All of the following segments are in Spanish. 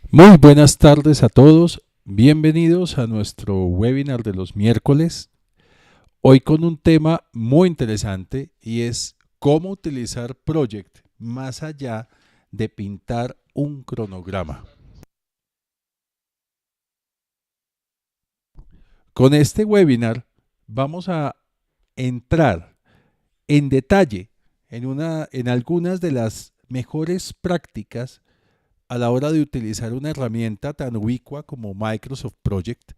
Muy buenas tardes a todos, bienvenidos a nuestro webinar de los miércoles, hoy con un tema muy interesante y es cómo utilizar Project más allá de pintar un cronograma. Con este webinar vamos a entrar en detalle en algunas de las mejores prácticas a la hora de utilizar una herramienta tan ubicua como Microsoft Project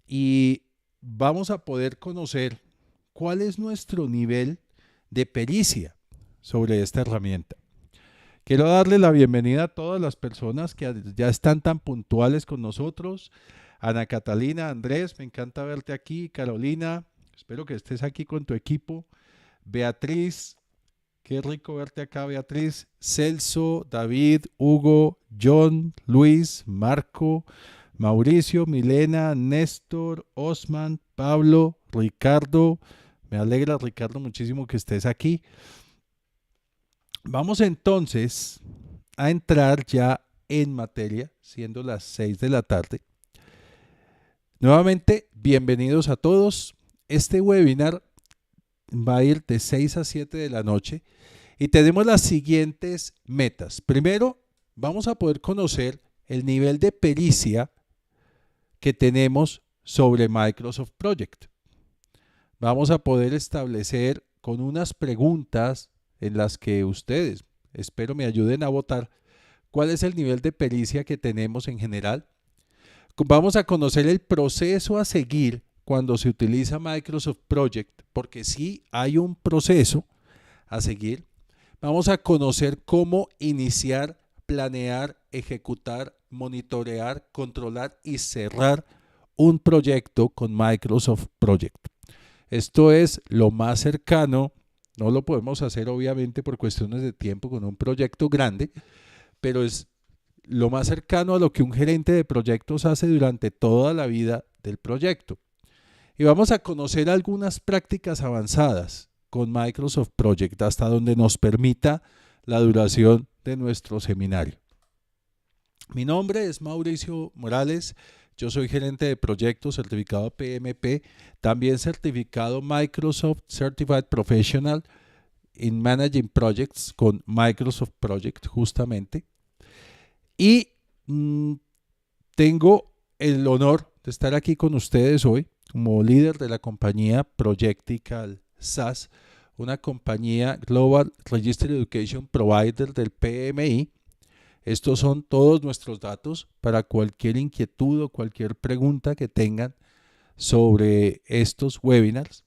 y vamos a poder conocer cuál es nuestro nivel de pericia sobre esta herramienta. Quiero darle la bienvenida a todas las personas que ya están tan puntuales con nosotros. Ana Catalina, Andrés, me encanta verte aquí. Carolina, espero que estés aquí con tu equipo. Beatriz, qué rico verte acá, Beatriz. Celso, David, Hugo, John, Luis, Marco, Mauricio, Milena, Néstor, Osman, Pablo, Ricardo. Me alegra, Ricardo, muchísimo que estés aquí. Vamos entonces a entrar ya en materia, siendo las 6 de la tarde. Nuevamente, bienvenidos a todos. Este webinar va a ir de 6 a 7 de la noche y tenemos las siguientes metas. Primero, vamos a poder conocer el nivel de pericia que tenemos sobre Microsoft Project. Vamos a poder establecer con unas preguntas en las que ustedes, espero me ayuden a votar, cuál es el nivel de pericia que tenemos en general. Vamos a conocer el proceso a seguir cuando se utiliza Microsoft Project, porque sí hay un proceso a seguir. Vamos a conocer cómo iniciar, planear, ejecutar, monitorear, controlar y cerrar un proyecto con Microsoft Project. Esto es lo más cercano, no lo podemos hacer obviamente por cuestiones de tiempo con un proyecto grande, pero es lo más cercano a lo que un gerente de proyectos hace durante toda la vida del proyecto. Y vamos a conocer algunas prácticas avanzadas con Microsoft Project hasta donde nos permita la duración de nuestro seminario. Mi nombre es Mauricio Morales, yo soy gerente de proyectos certificado PMP, también certificado Microsoft Certified Professional in Managing Projects con Microsoft Project justamente. Y tengo el honor de estar aquí con ustedes hoy como líder de la compañía Projectical SaaS, una compañía Global Registered Education Provider del PMI. Estos son todos nuestros datos para cualquier inquietud o cualquier pregunta que tengan sobre estos webinars,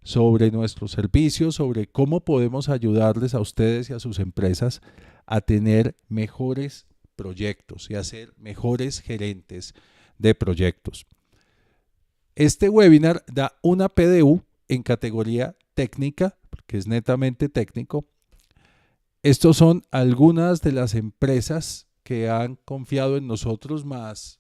sobre nuestros servicios, sobre cómo podemos ayudarles a ustedes y a sus empresas a tener mejores proyectos y a ser mejores gerentes de proyectos. Este webinar da una PDU en categoría técnica, porque es netamente técnico. Estos son algunas de las empresas que han confiado en nosotros, más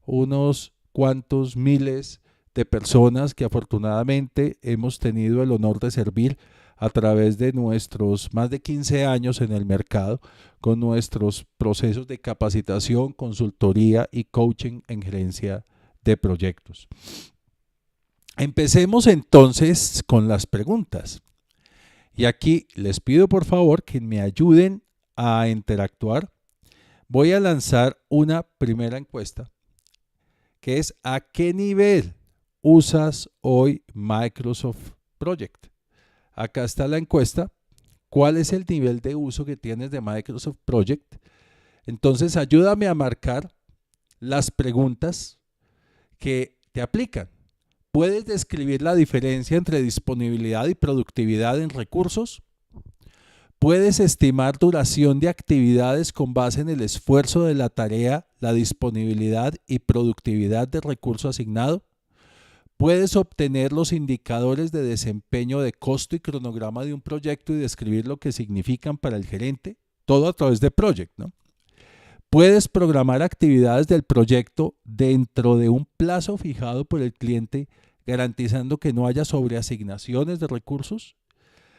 unos cuantos miles de personas que afortunadamente hemos tenido el honor de servir a través de nuestros más de 15 años en el mercado, con nuestros procesos de capacitación, consultoría y coaching en gerencia de proyectos. Empecemos entonces con las preguntas. Y aquí les pido por favor que me ayuden a interactuar. Voy a lanzar una primera encuesta, que es ¿a qué nivel usas hoy Microsoft Project? Acá está la encuesta. ¿Cuál es el nivel de uso que tienes de Microsoft Project? Entonces ayúdame a marcar las preguntas que te aplican. ¿Puedes describir la diferencia entre disponibilidad y productividad en recursos? ¿Puedes estimar duración de actividades con base en el esfuerzo de la tarea, la disponibilidad y productividad del recurso asignado? ¿Puedes obtener los indicadores de desempeño de costo y cronograma de un proyecto y describir lo que significan para el gerente? Todo a través de Project, ¿no? ¿Puedes programar actividades del proyecto dentro de un plazo fijado por el cliente, garantizando que no haya sobreasignaciones de recursos?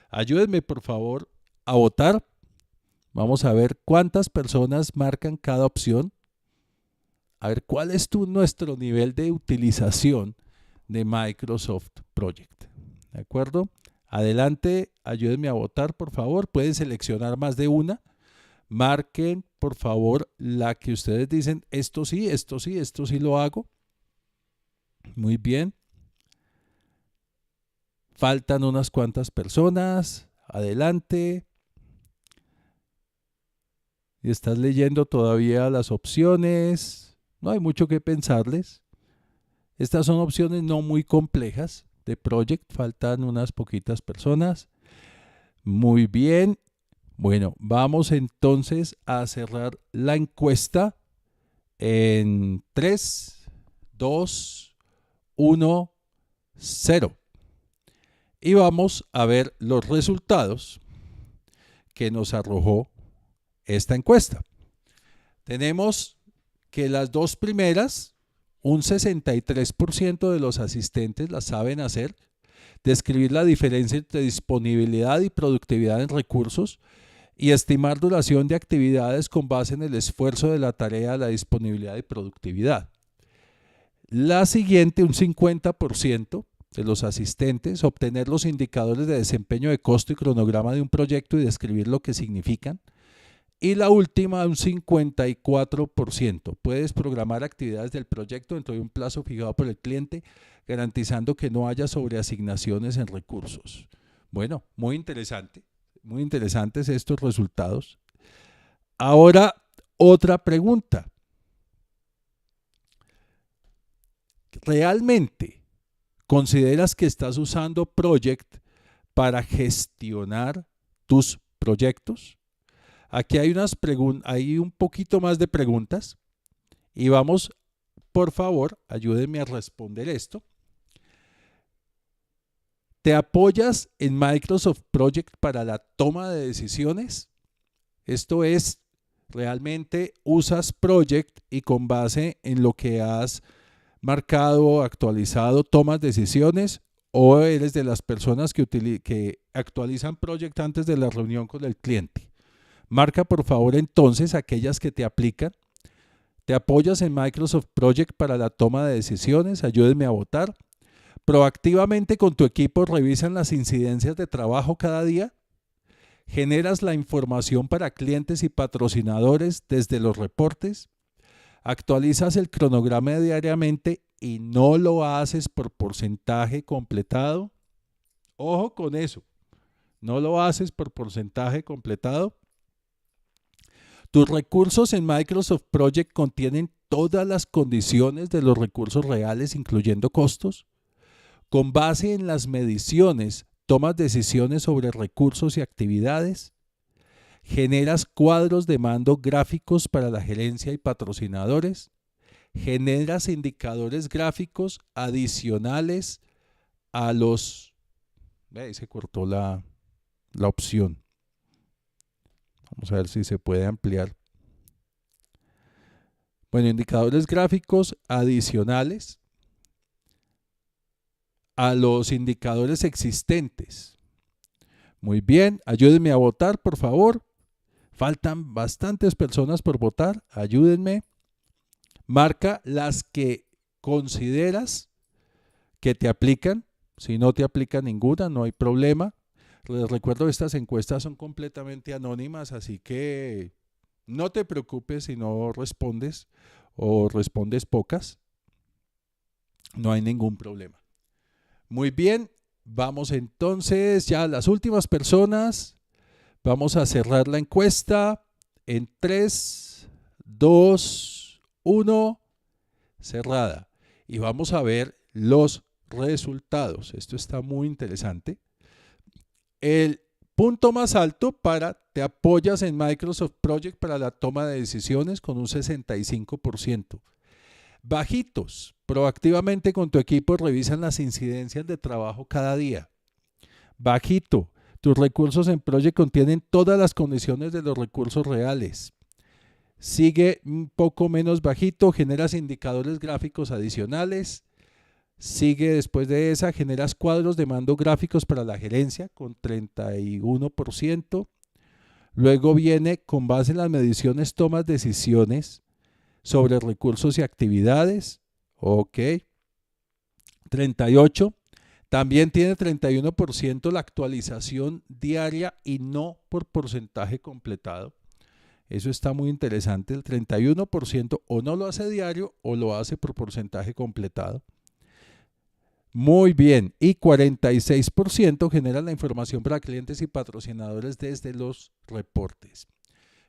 Ayúdenme, por favor, a votar. Vamos a ver cuántas personas marcan cada opción. a ver cuál es nuestro nivel de utilización de Microsoft Project. ¿De acuerdo? Adelante, ayúdenme a votar, por favor. Pueden seleccionar más de una. Marquen, por favor, la que ustedes dicen, esto sí, esto sí, esto sí lo hago. Muy bien. Faltan unas cuantas personas. Adelante. Y estás leyendo todavía las opciones. No hay mucho que pensarles. Estas son opciones no muy complejas de Project. Faltan unas poquitas personas. Muy bien. Bueno, vamos entonces a cerrar la encuesta en 3, 2, 1, 0. Y vamos a ver los resultados que nos arrojó esta encuesta. Tenemos que las dos primeras, un 63% de los asistentes las saben hacer, describir la diferencia entre disponibilidad y productividad en recursos y estimar duración de actividades con base en el esfuerzo de la tarea, la disponibilidad y productividad. La siguiente, un 50% de los asistentes, obtener los indicadores de desempeño de costo y cronograma de un proyecto y describir lo que significan. Y la última, un 54%. Puedes programar actividades del proyecto dentro de un plazo fijado por el cliente, garantizando que no haya sobreasignaciones en recursos. Bueno, muy interesantes estos resultados. Ahora, otra pregunta. ¿Realmente consideras que estás usando Project para gestionar tus proyectos? Aquí hay un poquito más de preguntas y vamos, por favor, ayúdenme a responder esto. ¿Te apoyas en Microsoft Project para la toma de decisiones? Esto es, realmente usas Project y con base en lo que has marcado, actualizado, tomas decisiones, o eres de las personas que actualizan Project antes de la reunión con el cliente. Marca por favor entonces aquellas que te aplican. ¿Te apoyas en Microsoft Project para la toma de decisiones? Ayúdenme a votar. ¿Proactivamente con tu equipo revisan las incidencias de trabajo cada día? ¿Generas la información para clientes y patrocinadores desde los reportes? ¿Actualizas el cronograma diariamente y no lo haces por porcentaje completado? Ojo con eso. ¿No lo haces por porcentaje completado? Tus recursos en Microsoft Project contienen todas las condiciones de los recursos reales, incluyendo costos. Con base en las mediciones, tomas decisiones sobre recursos y actividades. Generas cuadros de mando gráficos para la gerencia y patrocinadores. Generas indicadores gráficos adicionales a los... Ahí se cortó la opción. Vamos a ver si se puede ampliar. Bueno, indicadores gráficos adicionales a los indicadores existentes. Muy bien, ayúdenme a votar, por favor. Faltan bastantes personas por votar. Ayúdenme. Marca las que consideras que te aplican. Si no te aplica ninguna, no hay problema. Les recuerdo que estas encuestas son completamente anónimas, así que no te preocupes si no respondes o respondes pocas. No hay ningún problema. Muy bien, vamos entonces ya a las últimas personas. Vamos a cerrar la encuesta en 3, 2, 1, cerrada. Y vamos a ver los resultados. Esto está muy interesante. El punto más alto te apoyas en Microsoft Project para la toma de decisiones con un 65%. Bajitos, proactivamente con tu equipo revisan las incidencias de trabajo cada día. Bajito, tus recursos en Project contienen todas las condiciones de los recursos reales. Sigue un poco menos bajito, generas indicadores gráficos adicionales. Sigue después de esa, generas cuadros de mando gráficos para la gerencia con 31%. Luego viene con base en las mediciones, tomas decisiones sobre recursos y actividades. Ok. 38. También tiene 31% la actualización diaria y no por porcentaje completado. Eso está muy interesante. El 31% o no lo hace diario o lo hace por porcentaje completado. Muy bien. Y 46% genera la información para clientes y patrocinadores desde los reportes.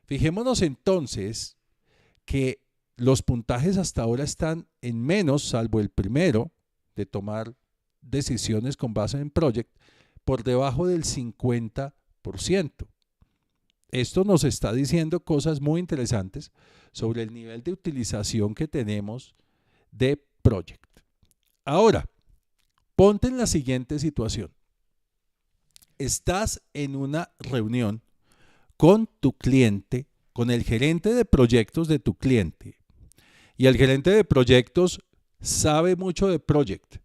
Fijémonos entonces que los puntajes hasta ahora están en menos, salvo el primero, de tomar decisiones con base en Project, por debajo del 50%. Esto nos está diciendo cosas muy interesantes sobre el nivel de utilización que tenemos de Project. Ahora, ponte en la siguiente situación. Estás en una reunión con tu cliente, con el gerente de proyectos de tu cliente. Y el gerente de proyectos sabe mucho de Project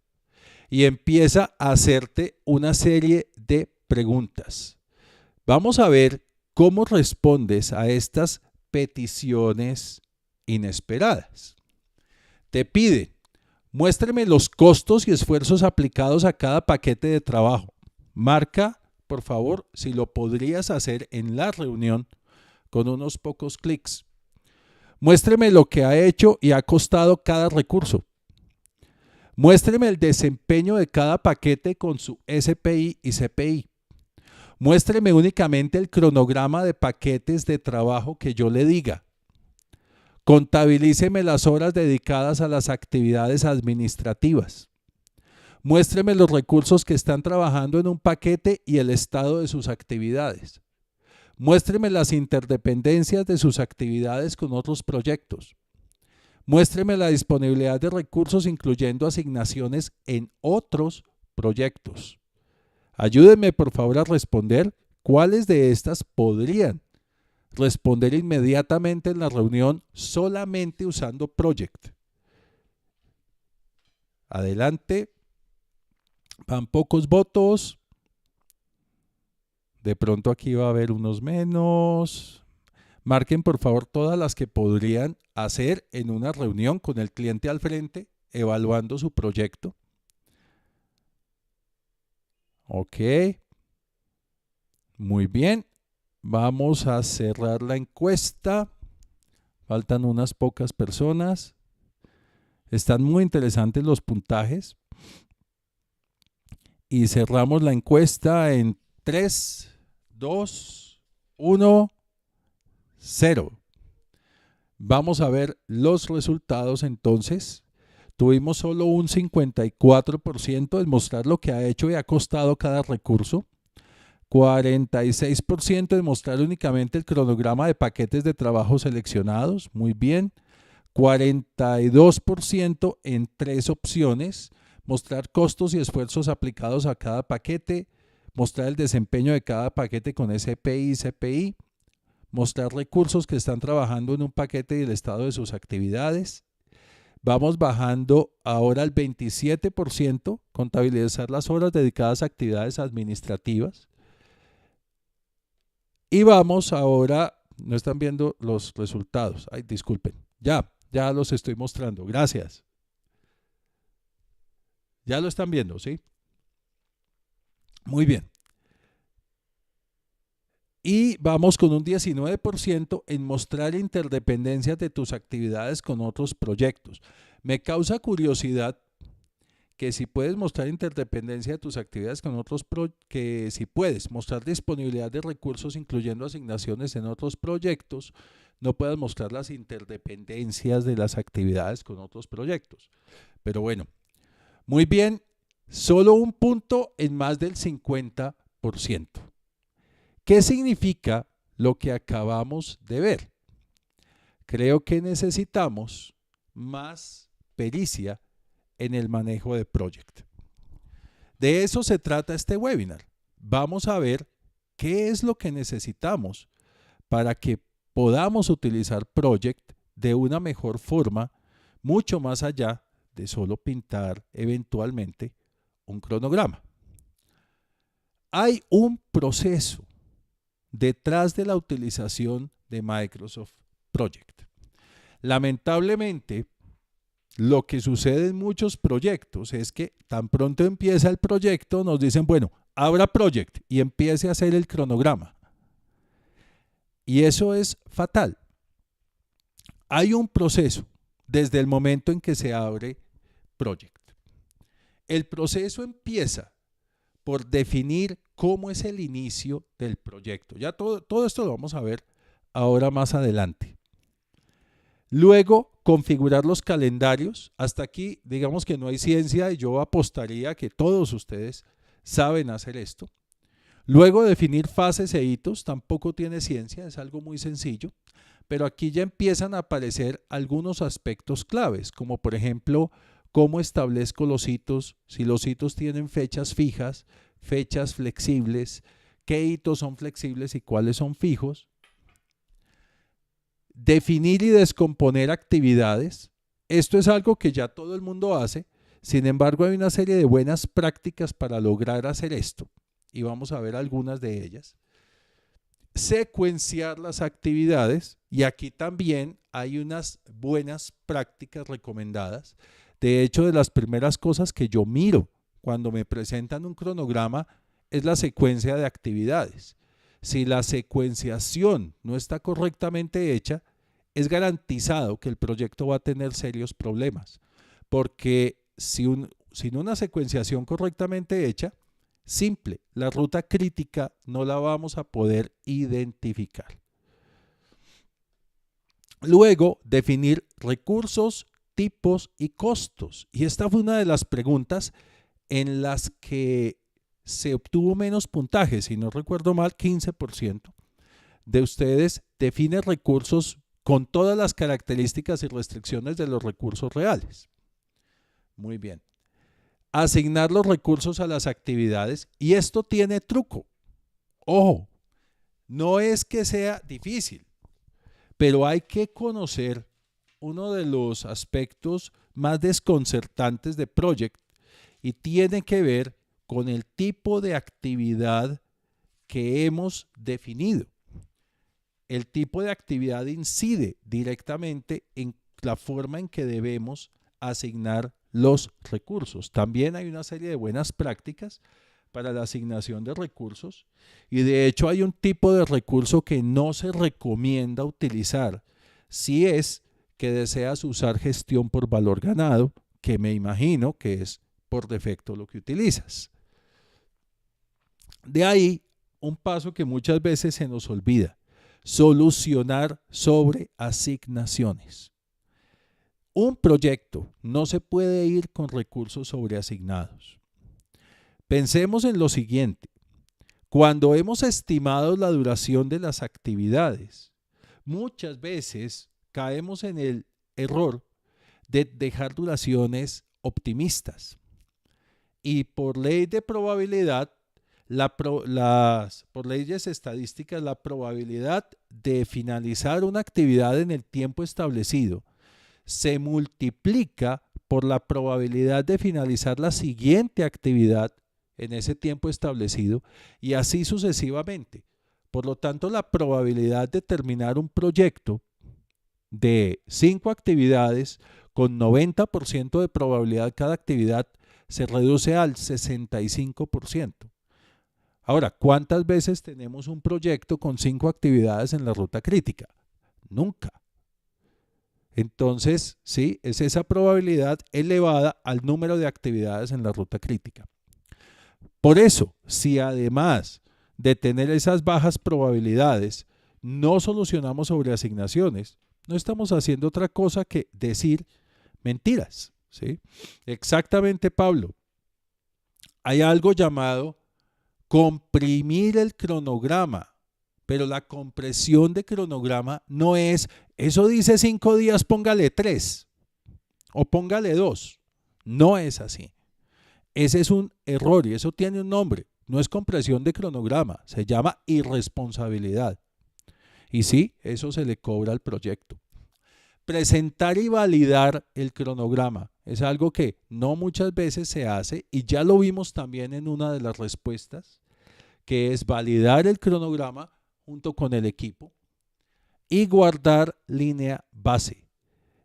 y empieza a hacerte una serie de preguntas. Vamos a ver cómo respondes a estas peticiones inesperadas. Te pide, muéstreme los costos y esfuerzos aplicados a cada paquete de trabajo. Marca, por favor, si lo podrías hacer en la reunión con unos pocos clics. Muéstreme lo que ha hecho y ha costado cada recurso. Muéstreme el desempeño de cada paquete con su SPI y CPI. Muéstreme únicamente el cronograma de paquetes de trabajo que yo le diga. Contabilíceme las horas dedicadas a las actividades administrativas. Muéstreme los recursos que están trabajando en un paquete y el estado de sus actividades. Muéstreme las interdependencias de sus actividades con otros proyectos. Muéstreme la disponibilidad de recursos incluyendo asignaciones en otros proyectos. Ayúdenme por favor a responder cuáles de estas podrían responder inmediatamente en la reunión solamente usando Project. Adelante. Van pocos votos. De pronto aquí va a haber unos menos. Marquen por favor todas las que podrían hacer en una reunión con el cliente al frente, evaluando su proyecto. Ok. Muy bien. Vamos a cerrar la encuesta. Faltan unas pocas personas. Están muy interesantes los puntajes. Y cerramos la encuesta en 3, 2, 1, 0. Vamos a ver los resultados entonces. Tuvimos solo un 54% en mostrar lo que ha hecho y ha costado cada recurso. 46% en mostrar únicamente el cronograma de paquetes de trabajo seleccionados. Muy bien. 42% en 3 opciones. Mostrar costos y esfuerzos aplicados a cada paquete. Mostrar el desempeño de cada paquete con SPI y CPI. Mostrar recursos que están trabajando en un paquete y el estado de sus actividades. Vamos bajando ahora al 27%, contabilizar las horas dedicadas a actividades administrativas. Y vamos ahora, no están viendo los resultados. Ay, disculpen, ya los estoy mostrando, gracias. Ya lo están viendo, ¿sí? Muy bien. Y vamos con un 19% en mostrar interdependencias de tus actividades con otros proyectos. Me causa curiosidad que si puedes mostrar interdependencia de tus actividades con otros que si puedes mostrar disponibilidad de recursos incluyendo asignaciones en otros proyectos, no puedas mostrar las interdependencias de las actividades con otros proyectos. Pero bueno, muy bien, solo un punto en más del 50%. ¿Qué significa lo que acabamos de ver? Creo que necesitamos más pericia en el manejo de Project. De eso se trata este webinar. Vamos a ver qué es lo que necesitamos para que podamos utilizar Project de una mejor forma, mucho más allá de solo pintar eventualmente un cronograma. Hay un proceso detrás de la utilización de Microsoft Project. Lamentablemente, lo que sucede en muchos proyectos es que tan pronto empieza el proyecto, nos dicen, bueno, abra project y empiece a hacer el cronograma. Y eso es fatal. Hay un proceso desde el momento en que se abre project. El proceso empieza por definir cómo es el inicio del proyecto. Ya todo esto lo vamos a ver ahora más adelante. Luego, configurar los calendarios. Hasta aquí, digamos que no hay ciencia y yo apostaría que todos ustedes saben hacer esto. Luego, definir fases e hitos. Tampoco tiene ciencia, es algo muy sencillo. Pero aquí ya empiezan a aparecer algunos aspectos claves, como por ejemplo, cómo establezco los hitos, si los hitos tienen fechas fijas, fechas flexibles, qué hitos son flexibles y cuáles son fijos. Definir y descomponer actividades. Esto es algo que ya todo el mundo hace, sin embargo hay una serie de buenas prácticas para lograr hacer esto y vamos a ver algunas de ellas. Secuenciar las actividades y aquí también hay unas buenas prácticas recomendadas. De hecho, de las primeras cosas que yo miro cuando me presentan un cronograma es la secuencia de actividades. Si la secuenciación no está correctamente hecha, es garantizado que el proyecto va a tener serios problemas, porque sin una secuenciación correctamente hecha, simple, la ruta crítica no la vamos a poder identificar. Luego, definir recursos, tipos y costos. Y esta fue una de las preguntas en las que se obtuvo menos puntaje, si no recuerdo mal, 15% de ustedes define recursos con todas las características y restricciones de los recursos reales. Muy bien. Asignar los recursos a las actividades y esto tiene truco. Ojo, no es que sea difícil, pero hay que conocer uno de los aspectos más desconcertantes de Project y tiene que ver con el tipo de actividad que hemos definido. El tipo de actividad incide directamente en la forma en que debemos asignar los recursos. También hay una serie de buenas prácticas para la asignación de recursos y de hecho hay un tipo de recurso que no se recomienda utilizar si es que deseas usar gestión por valor ganado, que me imagino que es por defecto lo que utilizas. De ahí un paso que muchas veces se nos olvida: solucionar sobre asignaciones. Un proyecto no se puede ir con recursos sobreasignados. Pensemos en lo siguiente: cuando hemos estimado la duración de las actividades, muchas veces caemos en el error de dejar duraciones optimistas. Y por ley de probabilidad, por leyes estadísticas, la probabilidad de finalizar una actividad en el tiempo establecido se multiplica por la probabilidad de finalizar la siguiente actividad en ese tiempo establecido y así sucesivamente. Por lo tanto, la probabilidad de terminar un proyecto de 5 actividades con 90% de probabilidad cada actividad se reduce al 65%. Ahora, ¿cuántas veces tenemos un proyecto con 5 actividades en la ruta crítica? Nunca. Entonces, sí, es esa probabilidad elevada al número de actividades en la ruta crítica. Por eso, si además de tener esas bajas probabilidades, no solucionamos sobre asignaciones, no estamos haciendo otra cosa que decir mentiras, ¿sí? Exactamente, Pablo. Hay algo llamado comprimir el cronograma, pero la compresión de cronograma no es, eso dice 5 días, póngale 3 o póngale 2. No es así. Ese es un error y eso tiene un nombre. No es compresión de cronograma, se llama irresponsabilidad. Y sí, eso se le cobra al proyecto. Presentar y validar el cronograma es algo que no muchas veces se hace y ya lo vimos también en una de las respuestas, que es validar el cronograma junto con el equipo y guardar línea base.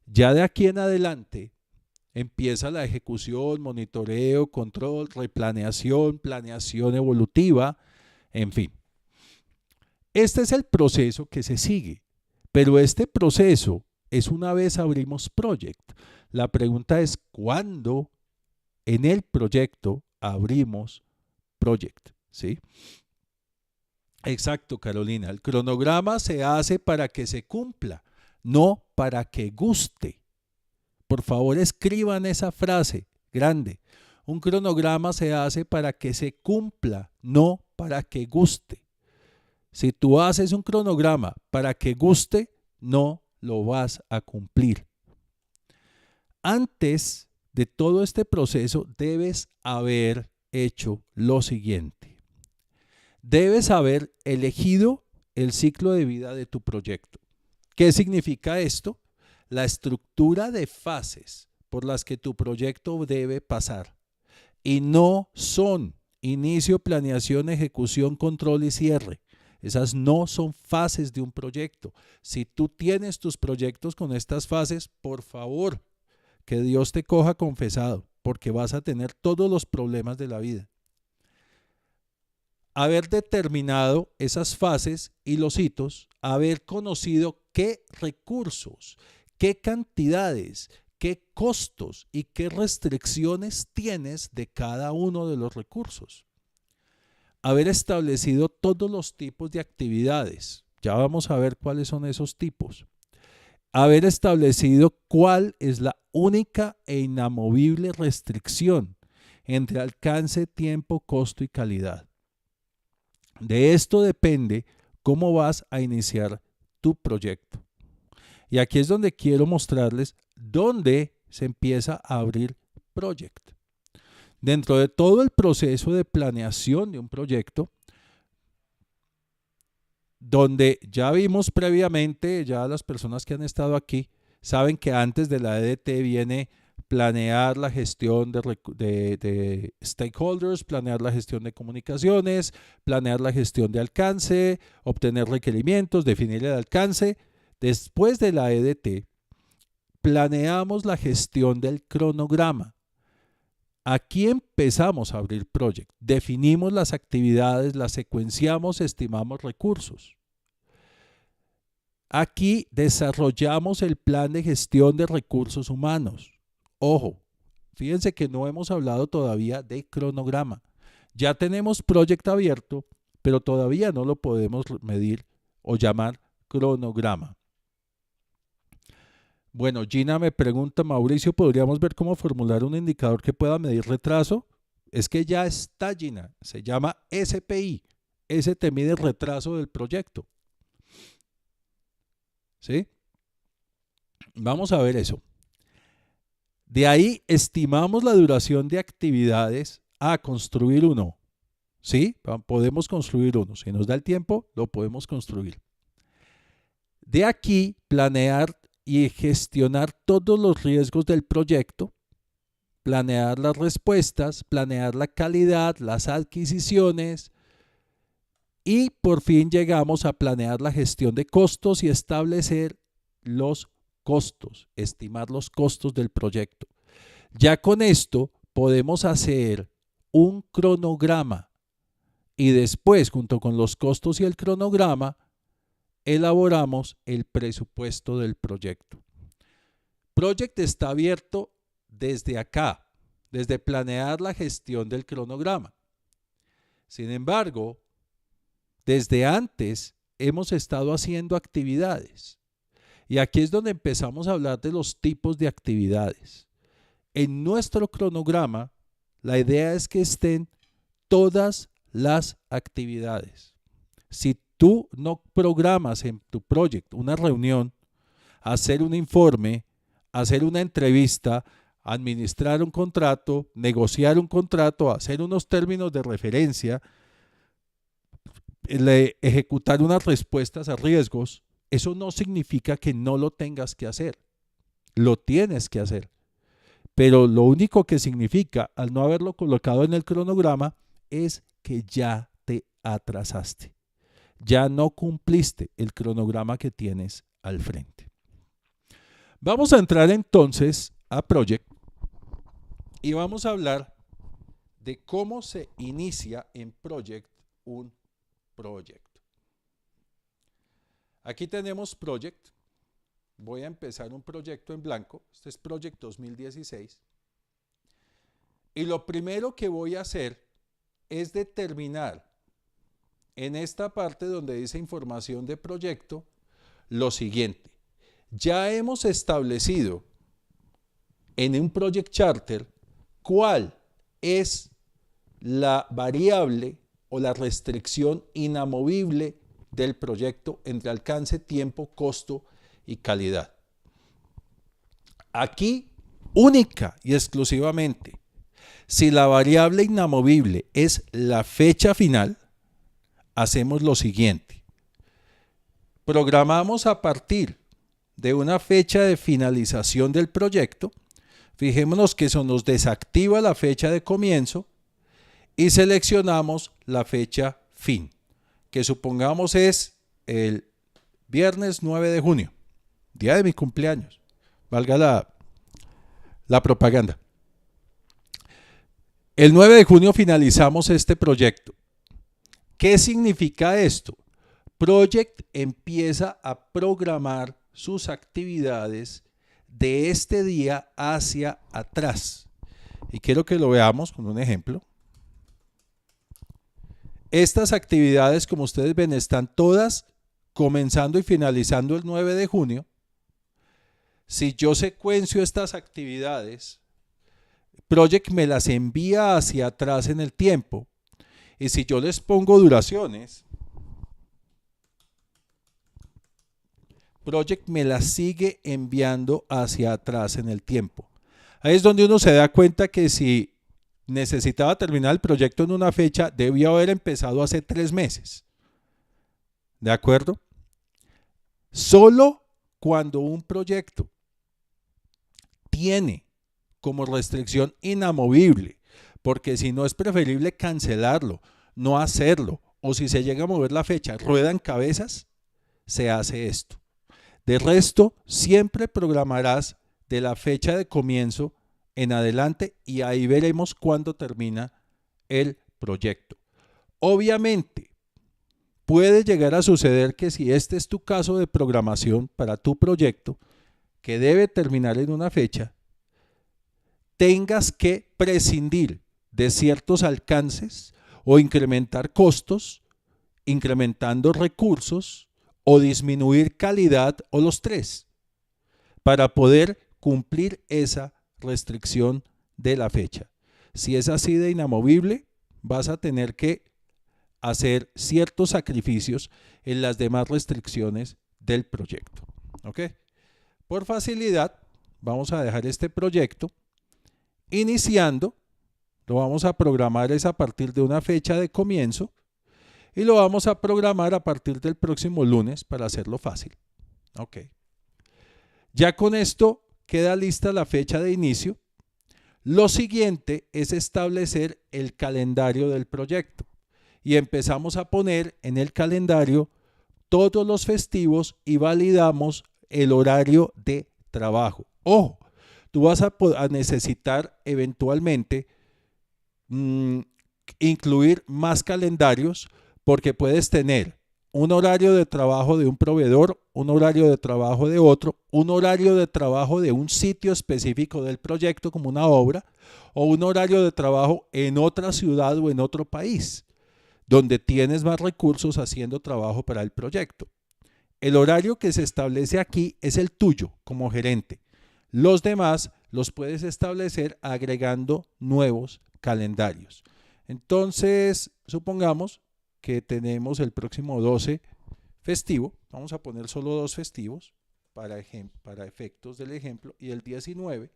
Ya de aquí en adelante empieza la ejecución, monitoreo, control, replaneación, planeación evolutiva, en fin. Este es el proceso que se sigue, pero este proceso es una vez abrimos Project. La pregunta es, ¿cuándo en el proyecto abrimos Project? ¿Sí? Exacto, Carolina. El cronograma se hace para que se cumpla, no para que guste. Por favor, escriban esa frase grande. Un cronograma se hace para que se cumpla, no para que guste. Si tú haces un cronograma para que guste, no lo vas a cumplir. Antes de todo este proceso, debes haber hecho lo siguiente. Debes haber elegido el ciclo de vida de tu proyecto. ¿Qué significa esto? La estructura de fases por las que tu proyecto debe pasar. Y no son inicio, planeación, ejecución, control y cierre. Esas no son fases de un proyecto. Si tú tienes tus proyectos con estas fases, por favor, que Dios te coja confesado, porque vas a tener todos los problemas de la vida. Haber determinado esas fases y los hitos, haber conocido qué recursos, qué cantidades, qué costos y qué restricciones tienes de cada uno de los recursos. Haber establecido todos los tipos de actividades. Ya vamos a ver cuáles son esos tipos. Haber establecido cuál es la única e inamovible restricción entre alcance, tiempo, costo y calidad. De esto depende cómo vas a iniciar tu proyecto. Y aquí es donde quiero mostrarles dónde se empieza a abrir Project. Dentro de todo el proceso de planeación de un proyecto, donde ya vimos previamente, ya las personas que han estado aquí saben que antes de la EDT viene planear la gestión de stakeholders, planear la gestión de comunicaciones, planear la gestión de alcance, obtener requerimientos, definir el alcance. Después de la EDT, planeamos la gestión del cronograma. Aquí empezamos a abrir Project. Definimos las actividades, las secuenciamos, estimamos recursos. Aquí desarrollamos el plan de gestión de recursos humanos. Ojo, fíjense que no hemos hablado todavía de cronograma. Ya tenemos Project abierto, pero todavía no lo podemos medir o llamar cronograma. Bueno, Gina me pregunta, Mauricio, ¿podríamos ver cómo formular un indicador que pueda medir retraso? Es que ya está, Gina, se llama SPI. Ese te mide el retraso del proyecto. ¿Sí? Vamos a ver eso. De ahí estimamos la duración de actividades a construir uno. ¿Sí? Podemos construir uno. Si nos da el tiempo, lo podemos construir. De aquí, planear y gestionar todos los riesgos del proyecto, planear las respuestas, planear la calidad, las adquisiciones y por fin llegamos a planear la gestión de costos y establecer los costos, estimar los costos del proyecto. Ya con esto podemos hacer un cronograma y después, junto con los costos y el cronograma, elaboramos el presupuesto del proyecto. Project está abierto desde acá, desde planear la gestión del cronograma. Sin embargo, desde antes hemos estado haciendo actividades. Y aquí es donde empezamos a hablar de los tipos de actividades. En nuestro cronograma, la idea es que estén todas las actividades. Si tú no programas en tu proyecto una reunión, hacer un informe, hacer una entrevista, administrar un contrato, negociar un contrato, hacer unos términos de referencia, ejecutar unas respuestas a riesgos, eso no significa que no lo tengas que hacer. Lo tienes que hacer. Pero lo único que significa, al no haberlo colocado en el cronograma, es que ya te atrasaste. Ya no cumpliste el cronograma que tienes al frente. Vamos a entrar entonces a Project y vamos a hablar de cómo se inicia en Project un proyecto. Aquí tenemos Project. Voy a empezar un proyecto en blanco. Este es Project 2016. Y lo primero que voy a hacer es determinar en esta parte donde dice información de proyecto lo siguiente. Ya hemos establecido en un Project Charter cuál es la variable o la restricción inamovible del proyecto entre alcance, tiempo, costo y calidad. Aquí, única y exclusivamente, si la variable inamovible es la fecha final, hacemos lo siguiente. Programamos a partir de una fecha de finalización del proyecto. Fijémonos que eso nos desactiva la fecha de comienzo y seleccionamos la fecha fin, que supongamos es el viernes 9 de junio, día de mi cumpleaños, valga la propaganda. El 9 de junio finalizamos este proyecto. ¿Qué significa esto? Project empieza a programar sus actividades de este día hacia atrás. Y quiero que lo veamos con un ejemplo. Estas actividades, como ustedes ven, están todas comenzando y finalizando el 9 de junio. Si yo secuencio estas actividades, Project me las envía hacia atrás en el tiempo. Y si yo les pongo duraciones, Project me las sigue enviando hacia atrás en el tiempo. Ahí es donde uno se da cuenta que si necesitaba terminar el proyecto en una fecha, debió haber empezado hace 3 meses. ¿De acuerdo? Solo cuando un proyecto tiene como restricción inamovible, porque si no es preferible cancelarlo, no hacerlo, o si se llega a mover la fecha, ruedan cabezas, se hace esto. De resto, siempre programarás de la fecha de comienzo en adelante y ahí veremos cuándo termina el proyecto. Obviamente, puede llegar a suceder que si este es tu caso de programación para tu proyecto, que debe terminar en una fecha, tengas que prescindir de ciertos alcances o incrementar costos, incrementando recursos o disminuir calidad o los tres para poder cumplir esa restricción de la fecha. Si es así de inamovible, vas a tener que hacer ciertos sacrificios en las demás restricciones del proyecto. ¿Ok? Por facilidad, vamos a dejar este proyecto iniciando. Lo vamos a programar es a partir de una fecha de comienzo y lo vamos a programar a partir del próximo lunes para hacerlo fácil. Ok. Ya con esto queda lista la fecha de inicio. Lo siguiente es establecer el calendario del proyecto y empezamos a poner en el calendario todos los festivos y validamos el horario de trabajo. Ojo, tú vas a necesitar eventualmente incluir más calendarios porque puedes tener un horario de trabajo de un proveedor, un horario de trabajo de otro, un horario de trabajo de un sitio específico del proyecto como una obra o un horario de trabajo en otra ciudad o en otro país donde tienes más recursos haciendo trabajo para el proyecto. El horario que se establece aquí es el tuyo como gerente. Los demás los puedes establecer agregando nuevos calendarios. Entonces, supongamos que tenemos el próximo 12 festivo. Vamos a poner solo 2 festivos para efectos del ejemplo. Y el 19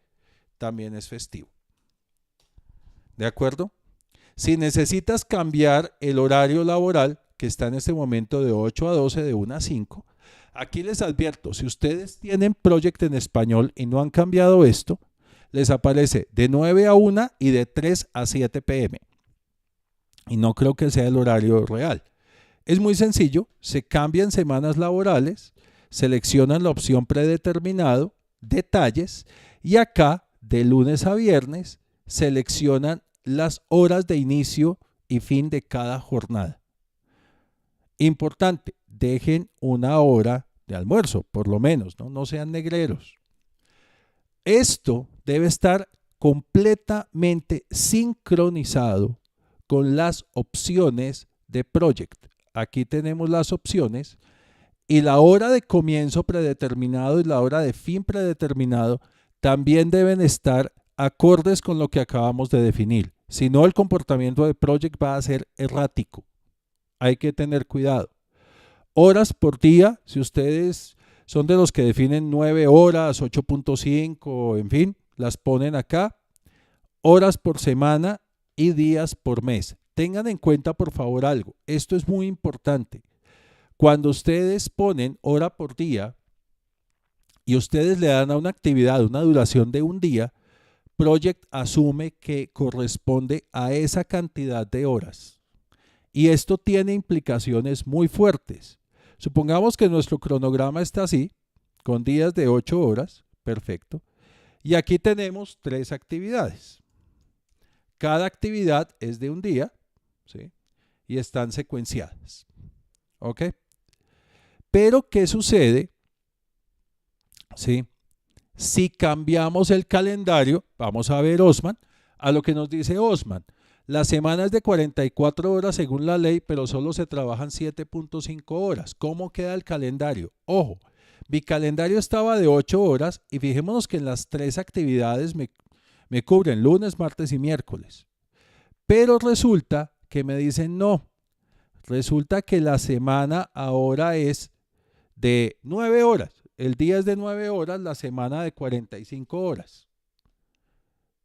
también es festivo. ¿De acuerdo? Si necesitas cambiar el horario laboral, que está en este momento de 8 a 12, de 1 a 5, aquí les advierto, si ustedes tienen Project en español y no han cambiado esto, les aparece de 9 a 1 y de 3 a 7 p.m. Y no creo que sea el horario real. Es muy sencillo, se cambian semanas laborales, seleccionan la opción predeterminado detalles y acá de lunes a viernes seleccionan las horas de inicio y fin de cada jornada. Importante, dejen una hora de almuerzo, por lo menos, no sean negreros. Esto debe estar completamente sincronizado con las opciones de Project. Aquí tenemos las opciones y la hora de comienzo predeterminado y la hora de fin predeterminado también deben estar acordes con lo que acabamos de definir. Si no, el comportamiento de Project va a ser errático. Hay que tener cuidado. Horas por día, si ustedes son de los que definen 9 horas, 8.5, en fin, las ponen acá. Horas por semana y días por mes. Tengan en cuenta, por favor, algo. Esto es muy importante. Cuando ustedes ponen hora por día y ustedes le dan a una actividad una duración de un día, Project asume que corresponde a esa cantidad de horas. Y esto tiene implicaciones muy fuertes. Supongamos que nuestro cronograma está así, con días de 8 horas, perfecto. Y aquí tenemos 3 actividades. Cada actividad es de un día, ¿sí? Y están secuenciadas. ¿Ok? Pero, ¿qué sucede? ¿Sí? Si cambiamos el calendario, vamos a ver Osman, a lo que nos dice Osman. La semana es de 44 horas según la ley, pero solo se trabajan 7.5 horas. ¿Cómo queda el calendario? Ojo, mi calendario estaba de 8 horas y fijémonos que en las 3 actividades me cubren lunes, martes y miércoles. Pero resulta que me dicen no. Resulta que la semana ahora es de 9 horas. El día es de 9 horas, la semana de 45 horas.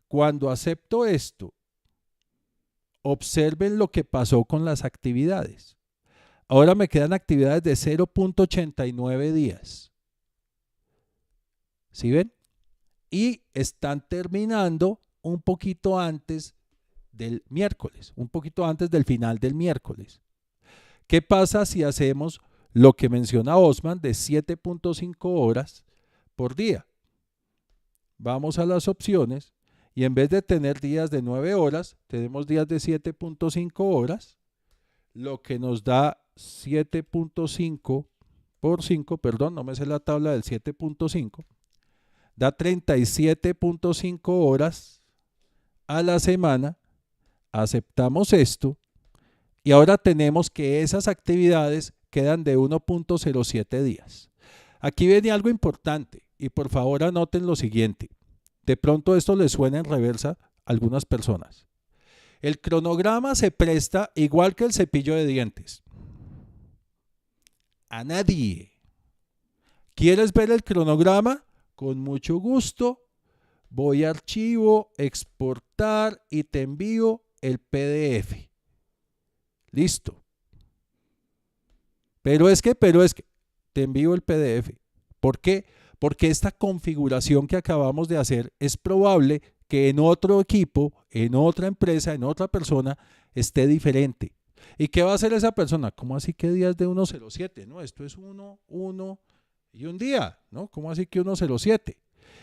Cuando acepto esto, observen lo que pasó con las actividades. Ahora me quedan actividades de 0.89 días. ¿Sí ven? Y están terminando un poquito antes del miércoles, un poquito antes del final del miércoles. ¿Qué pasa si hacemos lo que menciona Osman de 7.5 horas por día? Vamos a las opciones y en vez de tener días de 9 horas, tenemos días de 7.5 horas, lo que nos da 7.5 por 5, perdón, no me sé la tabla del 7.5, da 37.5 horas a la semana. Aceptamos esto y ahora tenemos que esas actividades quedan de 1.07 días. Aquí viene algo importante y por favor anoten lo siguiente. De pronto esto les suena en reversa a algunas personas. El cronograma se presta igual que el cepillo de dientes. A nadie. ¿Quieres ver el cronograma? Con mucho gusto. Voy a archivo, exportar y te envío el PDF. Listo. Pero es que te envío el PDF. ¿Por qué? Porque esta configuración que acabamos de hacer es probable que en otro equipo, en otra empresa, en otra persona esté diferente. ¿Y qué va a hacer esa persona? ¿Cómo así que días de 107? No, esto es 1, 1 y un día, ¿no? ¿Cómo así que 107?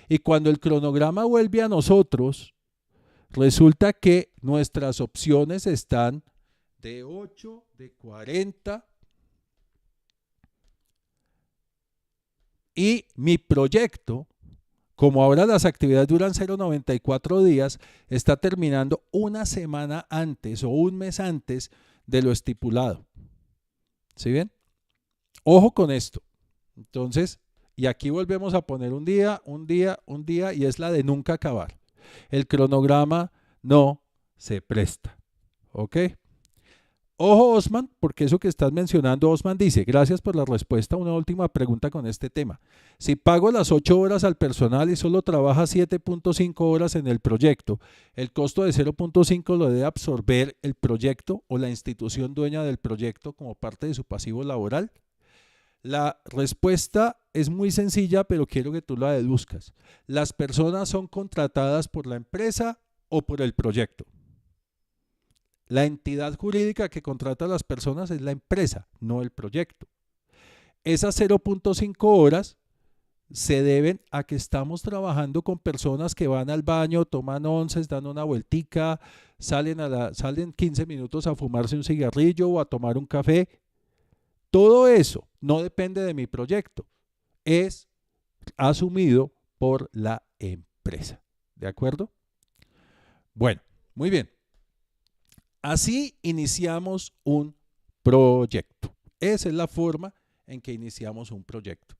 Y cuando el cronograma vuelve a nosotros, resulta que nuestras opciones están de 8, de 40 y mi proyecto, como ahora las actividades duran 0.94 días, está terminando una semana antes o un mes antes de lo estipulado. ¿Sí ven? Ojo con esto. Entonces, y aquí volvemos a poner un día, un día, un día y es la de nunca acabar. El cronograma no se presta. ¿Ok? Ojo, Osman, porque eso que estás mencionando, Osman dice, gracias por la respuesta. Una última pregunta con este tema. Si pago las 8 horas al personal y solo trabaja 7.5 horas en el proyecto, ¿el costo de 0.5 lo debe absorber el proyecto o la institución dueña del proyecto como parte de su pasivo laboral? La respuesta es muy sencilla, pero quiero que tú la deduzcas. ¿Las personas son contratadas por la empresa o por el proyecto? La entidad jurídica que contrata a las personas es la empresa, no el proyecto. Esas 0.5 horas se deben a que estamos trabajando con personas que van al baño, toman onces, dan una vueltica, salen 15 minutos a fumarse un cigarrillo o a tomar un café. Todo eso no depende de mi proyecto, es asumido por la empresa. ¿De acuerdo? Bueno, muy bien. Así iniciamos un proyecto. Esa es la forma en que iniciamos un proyecto.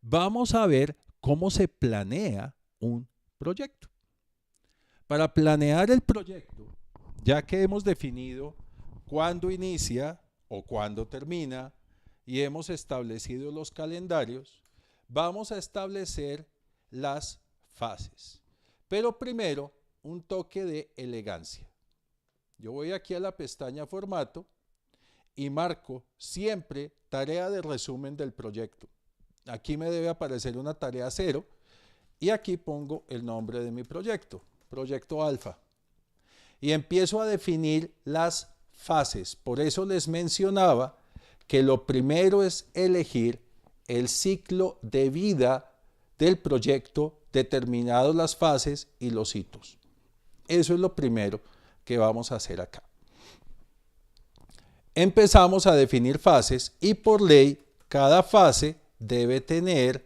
Vamos a ver cómo se planea un proyecto. Para planear el proyecto, ya que hemos definido cuándo inicia o cuándo termina y hemos establecido los calendarios, vamos a establecer las fases. Pero primero, un toque de elegancia. Yo voy aquí a la pestaña Formato y marco siempre tarea de resumen del proyecto. Aquí me debe aparecer una tarea 0 y aquí pongo el nombre de mi proyecto, Proyecto Alfa. Y empiezo a definir las fases. Por eso les mencionaba que lo primero es elegir el ciclo de vida del proyecto, determinados las fases y los hitos. Eso es lo primero que vamos a hacer acá. Empezamos a definir fases y por ley cada fase debe tener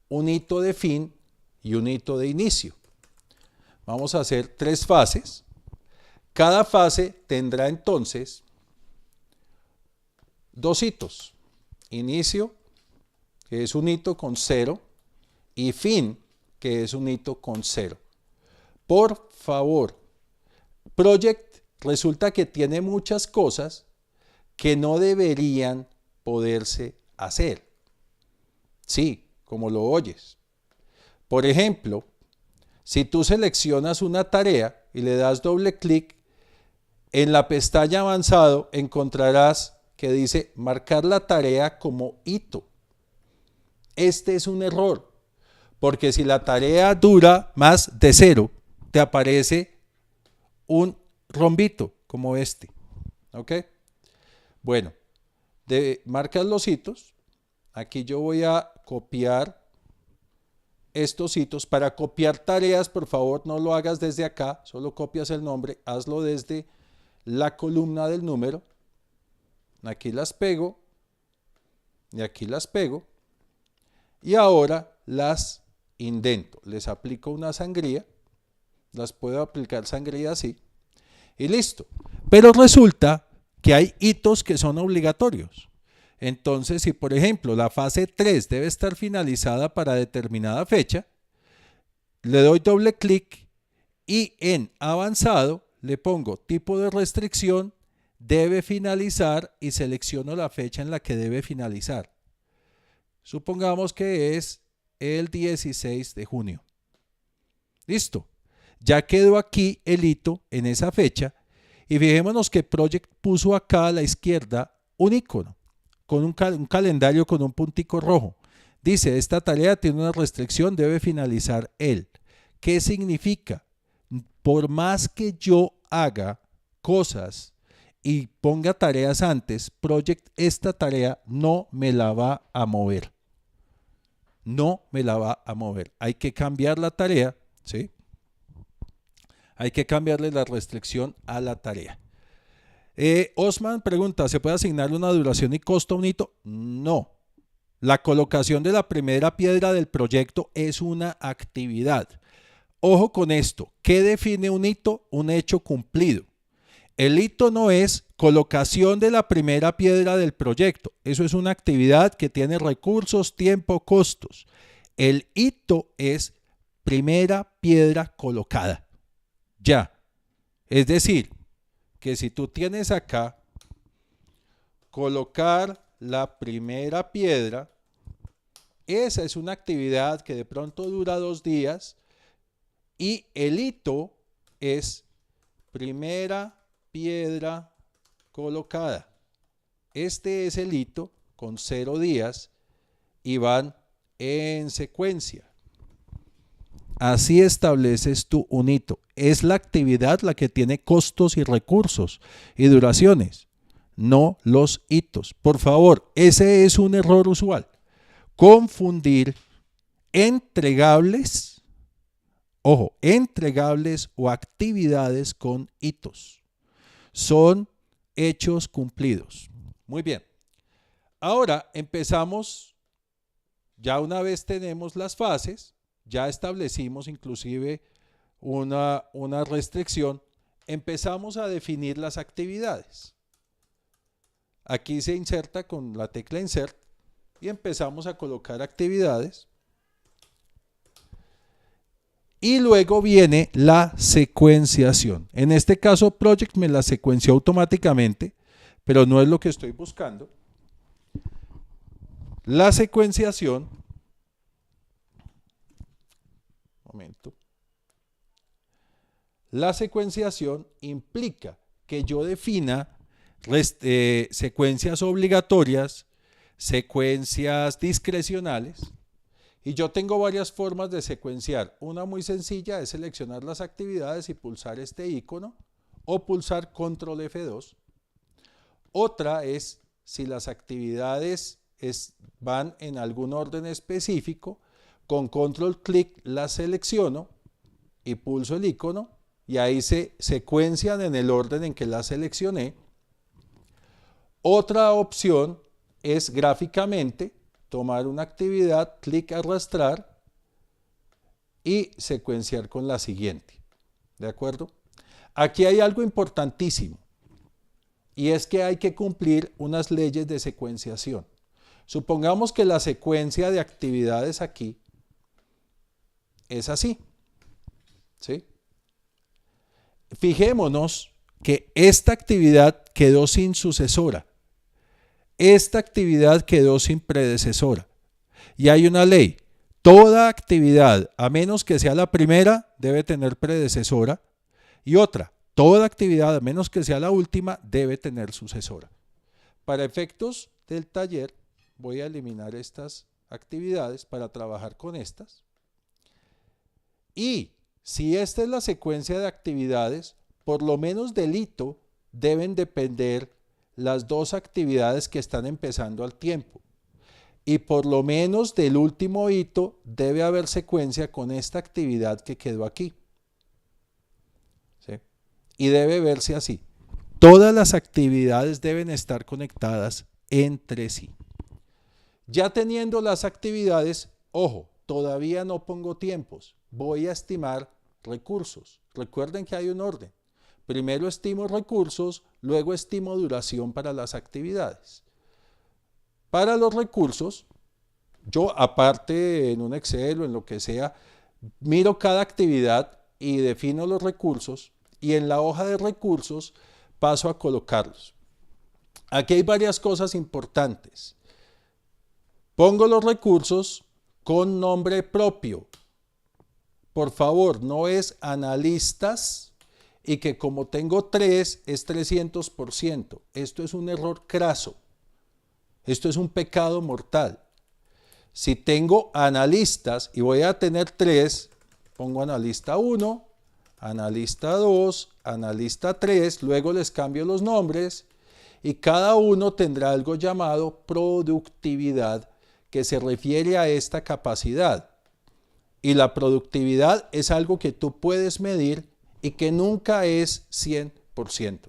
un hito de fin y un hito de inicio. Vamos a hacer 3 fases. Cada fase tendrá entonces 2 hitos. Inicio, que es un hito con 0, y fin, que es un hito con 0. Por favor, Project resulta que tiene muchas cosas que no deberían poderse hacer. Sí, como lo oyes. Por ejemplo, si tú seleccionas una tarea y le das doble clic, en la pestaña avanzado encontrarás que dice marcar la tarea como hito. Este es un error, porque si la tarea dura más de 0, te aparece un rombito como este. ¿Ok? Bueno, marcas los hitos. Aquí yo voy a copiar estos hitos. Para copiar tareas, por favor, no lo hagas desde acá, solo copias el nombre, hazlo desde la columna del número. Aquí las pego y aquí las pego. Y ahora las indento. Les aplico una sangría. Las puedo aplicar sangría así. Y listo. Pero resulta que hay hitos que son obligatorios. Entonces, si por ejemplo la fase 3 debe estar finalizada para determinada fecha, le doy doble clic y en avanzado le pongo tipo de restricción, debe finalizar y selecciono la fecha en la que debe finalizar. Supongamos que es el 16 de junio. Listo. Ya quedó aquí el hito en esa fecha y fijémonos que Project puso acá a la izquierda un icono con un calendario con un puntico rojo. Dice, esta tarea tiene una restricción, debe finalizar él. ¿Qué significa? Por más que yo haga cosas y ponga tareas antes, Project esta tarea no me la va a mover. No me la va a mover. Hay que cambiar la tarea, ¿sí? Hay que cambiarle la restricción a la tarea. Osman pregunta, ¿se puede asignarle una duración y costo a un hito? No. La colocación de la primera piedra del proyecto es una actividad. Ojo con esto. ¿Qué define un hito? Un hecho cumplido. El hito no es colocación de la primera piedra del proyecto. Eso es una actividad que tiene recursos, tiempo, costos. El hito es primera piedra colocada. Ya. Es decir, que si tú tienes acá colocar la primera piedra, esa es una actividad que de pronto dura 2 días y el hito es primera piedra colocada. Este es el hito con 0 días y van en secuencia. Así estableces tú un hito. Es la actividad la que tiene costos y recursos y duraciones, no los hitos. Por favor, ese es un error usual. Confundir entregables, ojo, entregables o actividades con hitos. Son hechos cumplidos. Muy bien. Ahora empezamos, ya una vez tenemos las fases, ya establecimos inclusive una restricción, empezamos a definir las actividades. Aquí se inserta con la tecla Insert y empezamos a colocar actividades. Y luego viene la secuenciación. En este caso, Project me la secuenció automáticamente, pero no es lo que estoy buscando. La secuenciación, la secuenciación implica que yo defina secuencias obligatorias, secuencias discrecionales, y yo tengo varias formas de secuenciar. Una muy sencilla es seleccionar las actividades y pulsar este icono o pulsar control F2. Otra es si las actividades van en algún orden específico, con control clic las selecciono y pulso el icono y ahí se secuencian en el orden en que las seleccioné. Otra opción es gráficamente tomar una actividad, clic arrastrar y secuenciar con la siguiente. ¿De acuerdo? Aquí hay algo importantísimo y es que hay que cumplir unas leyes de secuenciación. Supongamos que la secuencia de actividades aquí es así. ¿Sí? Fijémonos que esta actividad quedó sin sucesora. Esta actividad quedó sin predecesora. Y hay una ley. Toda actividad, a menos que sea la primera, debe tener predecesora. Y otra, toda actividad, a menos que sea la última, debe tener sucesora. Para efectos del taller, voy a eliminar estas actividades para trabajar con estas. Y si esta es la secuencia de actividades, por lo menos del hito deben depender las dos actividades que están empezando al tiempo. Y por lo menos del último hito debe haber secuencia con esta actividad que quedó aquí. ¿Sí? Y debe verse así. Todas las actividades deben estar conectadas entre sí. Ya teniendo las actividades, ojo, todavía no pongo tiempos. Voy a estimar recursos. Recuerden que hay un orden. Primero estimo recursos, luego estimo duración para las actividades. Para los recursos, yo aparte en un Excel o en lo que sea, miro cada actividad y defino los recursos y en la hoja de recursos paso a colocarlos. Aquí hay varias cosas importantes. Pongo los recursos con nombre propio. Por favor, no es analistas y que como tengo 3 es 300%. Esto es un error craso. Esto es un pecado mortal. Si tengo analistas y voy a tener 3, pongo analista 1, analista 2, analista 3, luego les cambio los nombres y cada uno tendrá algo llamado productividad que se refiere a esta capacidad. Y la productividad es algo que tú puedes medir y que nunca es 100%.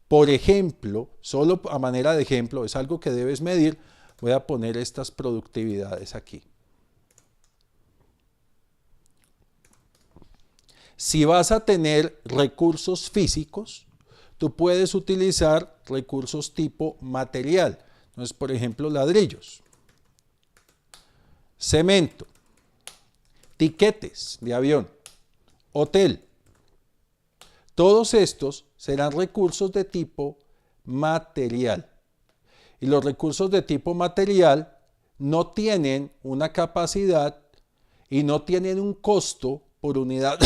Por ejemplo, solo a manera de ejemplo, es algo que debes medir. Voy a poner estas productividades aquí. Si vas a tener recursos físicos, tú puedes utilizar recursos tipo material. Entonces, por ejemplo, ladrillos, cemento, tiquetes de avión, hotel. Todos estos serán recursos de tipo material. Y los recursos de tipo material no tienen una capacidad y no tienen un costo por unidad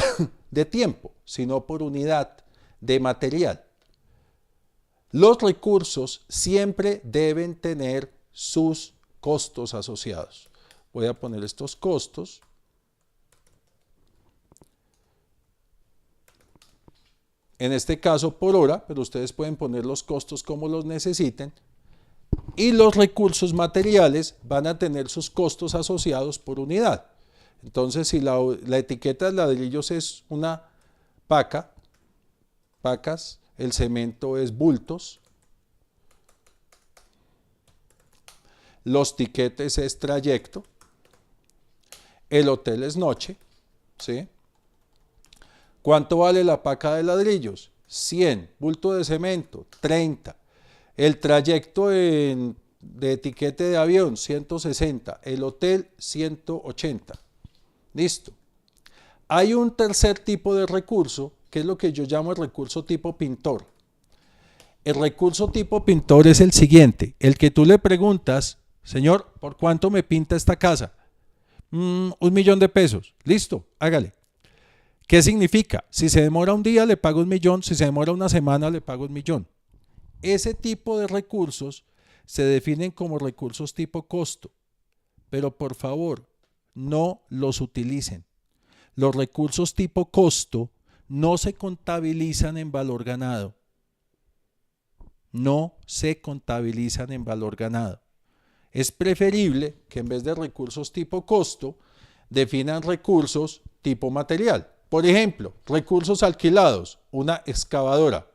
de tiempo, sino por unidad de material. Los recursos siempre deben tener sus costos asociados. Voy a poner estos costos. En este caso por hora, pero ustedes pueden poner los costos como los necesiten. Y los recursos materiales van a tener sus costos asociados por unidad. Entonces, si la etiqueta de ladrillos es una paca, pacas, el cemento es bultos, los tiquetes es trayecto, el hotel es noche, ¿sí? ¿Cuánto vale la paca de ladrillos? 100, bulto de cemento, 30. El trayecto de etiquete de avión, 160. El hotel, 180. Listo. Hay un tercer tipo de recurso, que es lo que yo llamo el recurso tipo pintor. El recurso tipo pintor es el siguiente, el que tú le preguntas, señor, ¿por cuánto me pinta esta casa? 1.000.000 de pesos. Listo, hágale. ¿Qué significa? Si se demora un día, le pago 1.000.000. Si se demora una semana, le pago 1.000.000. Ese tipo de recursos se definen como recursos tipo costo. Pero por favor, no los utilicen. Los recursos tipo costo no se contabilizan en valor ganado. No se contabilizan en valor ganado. Es preferible que en vez de recursos tipo costo, definan recursos tipo material. Por ejemplo, recursos alquilados, una excavadora.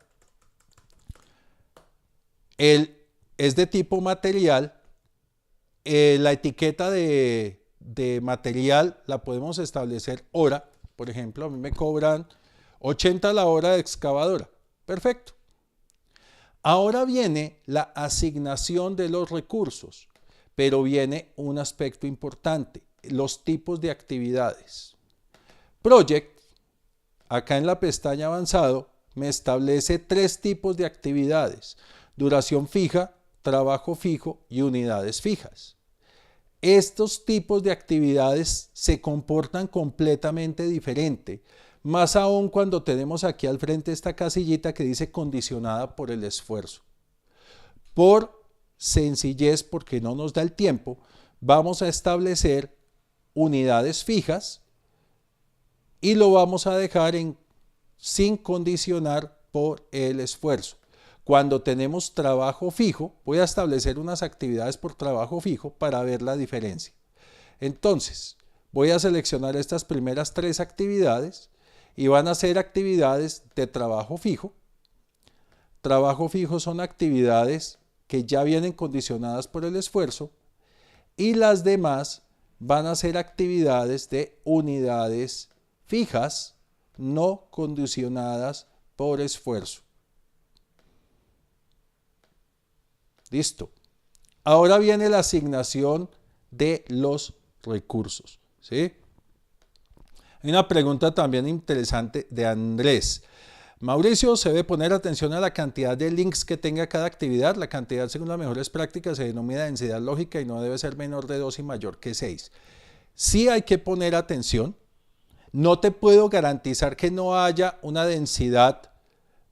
Es de tipo material. La etiqueta de material la podemos establecer hora. Por ejemplo, a mí me cobran 80 la hora de excavadora. Perfecto. Ahora viene la asignación de los recursos, pero viene un aspecto importante, los tipos de actividades. Project, acá en la pestaña avanzado, me establece 3 tipos de actividades: duración fija, trabajo fijo y unidades fijas. Estos tipos de actividades se comportan completamente diferente, más aún cuando tenemos aquí al frente esta casillita que dice condicionada por el esfuerzo. Por sencillez, porque no nos da el tiempo, vamos a establecer unidades fijas y lo vamos a dejar sin condicionar por el esfuerzo. Cuando tenemos trabajo fijo, voy a establecer unas actividades por trabajo fijo para ver la diferencia. Entonces, voy a seleccionar estas primeras 3 actividades y van a ser actividades de trabajo fijo. Trabajo fijo son actividades que ya vienen condicionadas por el esfuerzo, y las demás van a ser actividades de unidades fijas no condicionadas por esfuerzo. Listo. Ahora viene la asignación de los recursos, ¿sí? Hay una pregunta también interesante de Andrés. Mauricio, se debe poner atención a la cantidad de links que tenga cada actividad. La cantidad, según las mejores prácticas, se denomina densidad lógica y no debe ser menor de 2 y mayor que 6. Sí hay que poner atención. No te puedo garantizar que no haya una densidad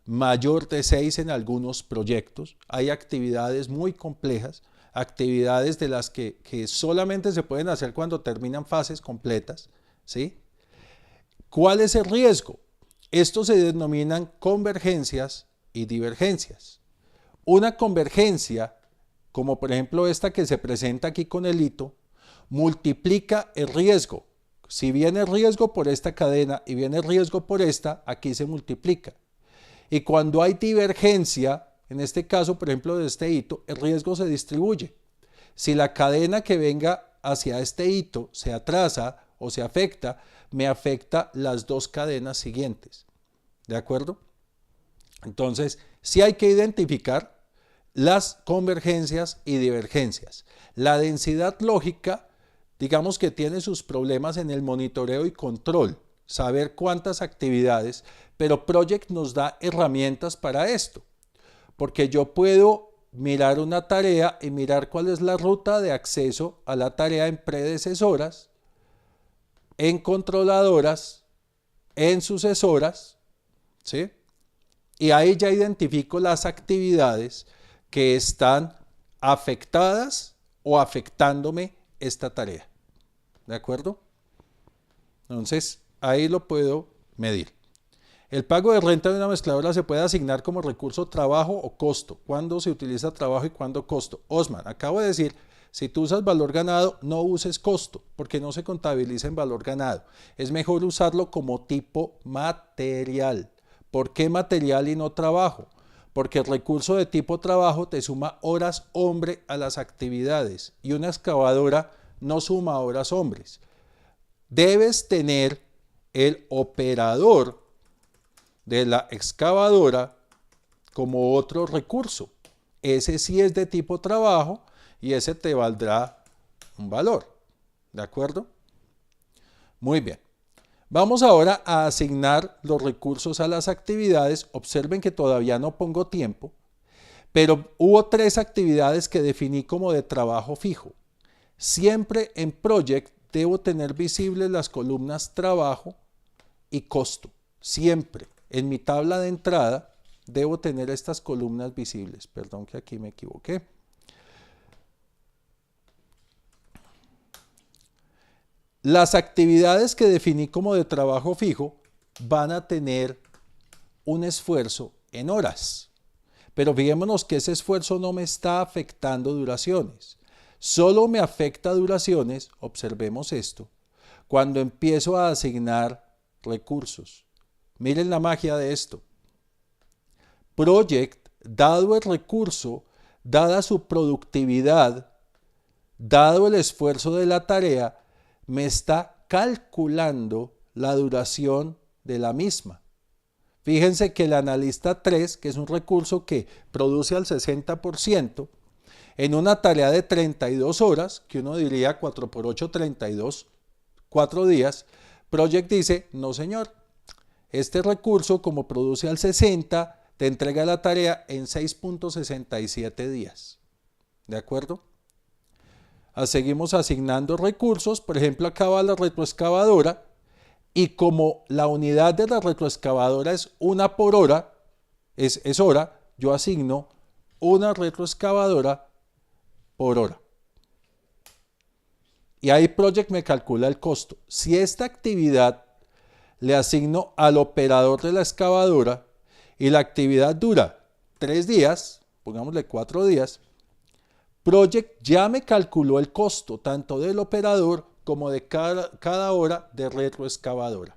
mayor de 6 en algunos proyectos. Hay actividades muy complejas, actividades de las que solamente se pueden hacer cuando terminan fases completas, ¿sí? ¿Cuál es el riesgo? Estos se denominan convergencias y divergencias. Una convergencia, como por ejemplo esta que se presenta aquí con el hito, multiplica el riesgo. Si viene riesgo por esta cadena y viene riesgo por esta, aquí se multiplica. Y cuando hay divergencia, en este caso, por ejemplo, de este hito, el riesgo se distribuye. Si la cadena que venga hacia este hito se atrasa o se afecta, me afecta las 2 cadenas siguientes. ¿De acuerdo? Entonces, sí hay que identificar las convergencias y divergencias. La densidad lógica, digamos que tiene sus problemas en el monitoreo y control, saber cuántas actividades, pero Project nos da herramientas para esto, porque yo puedo mirar una tarea y mirar cuál es la ruta de acceso a la tarea en predecesoras, en controladoras, en sucesoras, ¿sí? Y ahí ya identifico las actividades que están afectadas o afectándome esta tarea. ¿De acuerdo? Entonces, ahí lo puedo medir. El pago de renta de una mezcladora se puede asignar como recurso trabajo o costo. ¿Cuándo se utiliza trabajo y cuándo costo? Osman, acabo de decir, si tú usas valor ganado, no uses costo, porque no se contabiliza en valor ganado. Es mejor usarlo como tipo material. ¿Por qué material y no trabajo? Porque el recurso de tipo trabajo te suma horas hombre a las actividades y una excavadora no suma horas hombres. Debes tener el operador de la excavadora como otro recurso. Ese sí es de tipo trabajo y ese te valdrá un valor. ¿De acuerdo? Muy bien. Vamos ahora a asignar los recursos a las actividades. Observen que todavía no pongo tiempo, pero hubo 3 actividades que definí como de trabajo fijo. Siempre en Project debo tener visibles las columnas trabajo y costo. Siempre. En mi tabla de entrada debo tener estas columnas visibles. Perdón que aquí me equivoqué. Las actividades que definí como de trabajo fijo van a tener un esfuerzo en horas. Pero fijémonos que ese esfuerzo no me está afectando duraciones. Solo me afecta duraciones, observemos esto, cuando empiezo a asignar recursos. Miren la magia de esto. Project, dado el recurso, dada su productividad, dado el esfuerzo de la tarea, me está calculando la duración de la misma. Fíjense que el analista 3, que es un recurso que produce al 60%, en una tarea de 32 horas, que uno diría 4 por 8, 32, 4 días, Project dice, no señor, este recurso como produce al 60, te entrega la tarea en 6.67 días. ¿De acuerdo? Seguimos asignando recursos, por ejemplo acá va la retroexcavadora y como la unidad de la retroexcavadora es 1 por hora, es hora, yo asigno una retroexcavadora por hora. Y ahí Project me calcula el costo. Si esta actividad le asigno al operador de la excavadora y la actividad dura 3 días, pongámosle 4 días, Project ya me calculó el costo tanto del operador como de cada hora de retroexcavadora.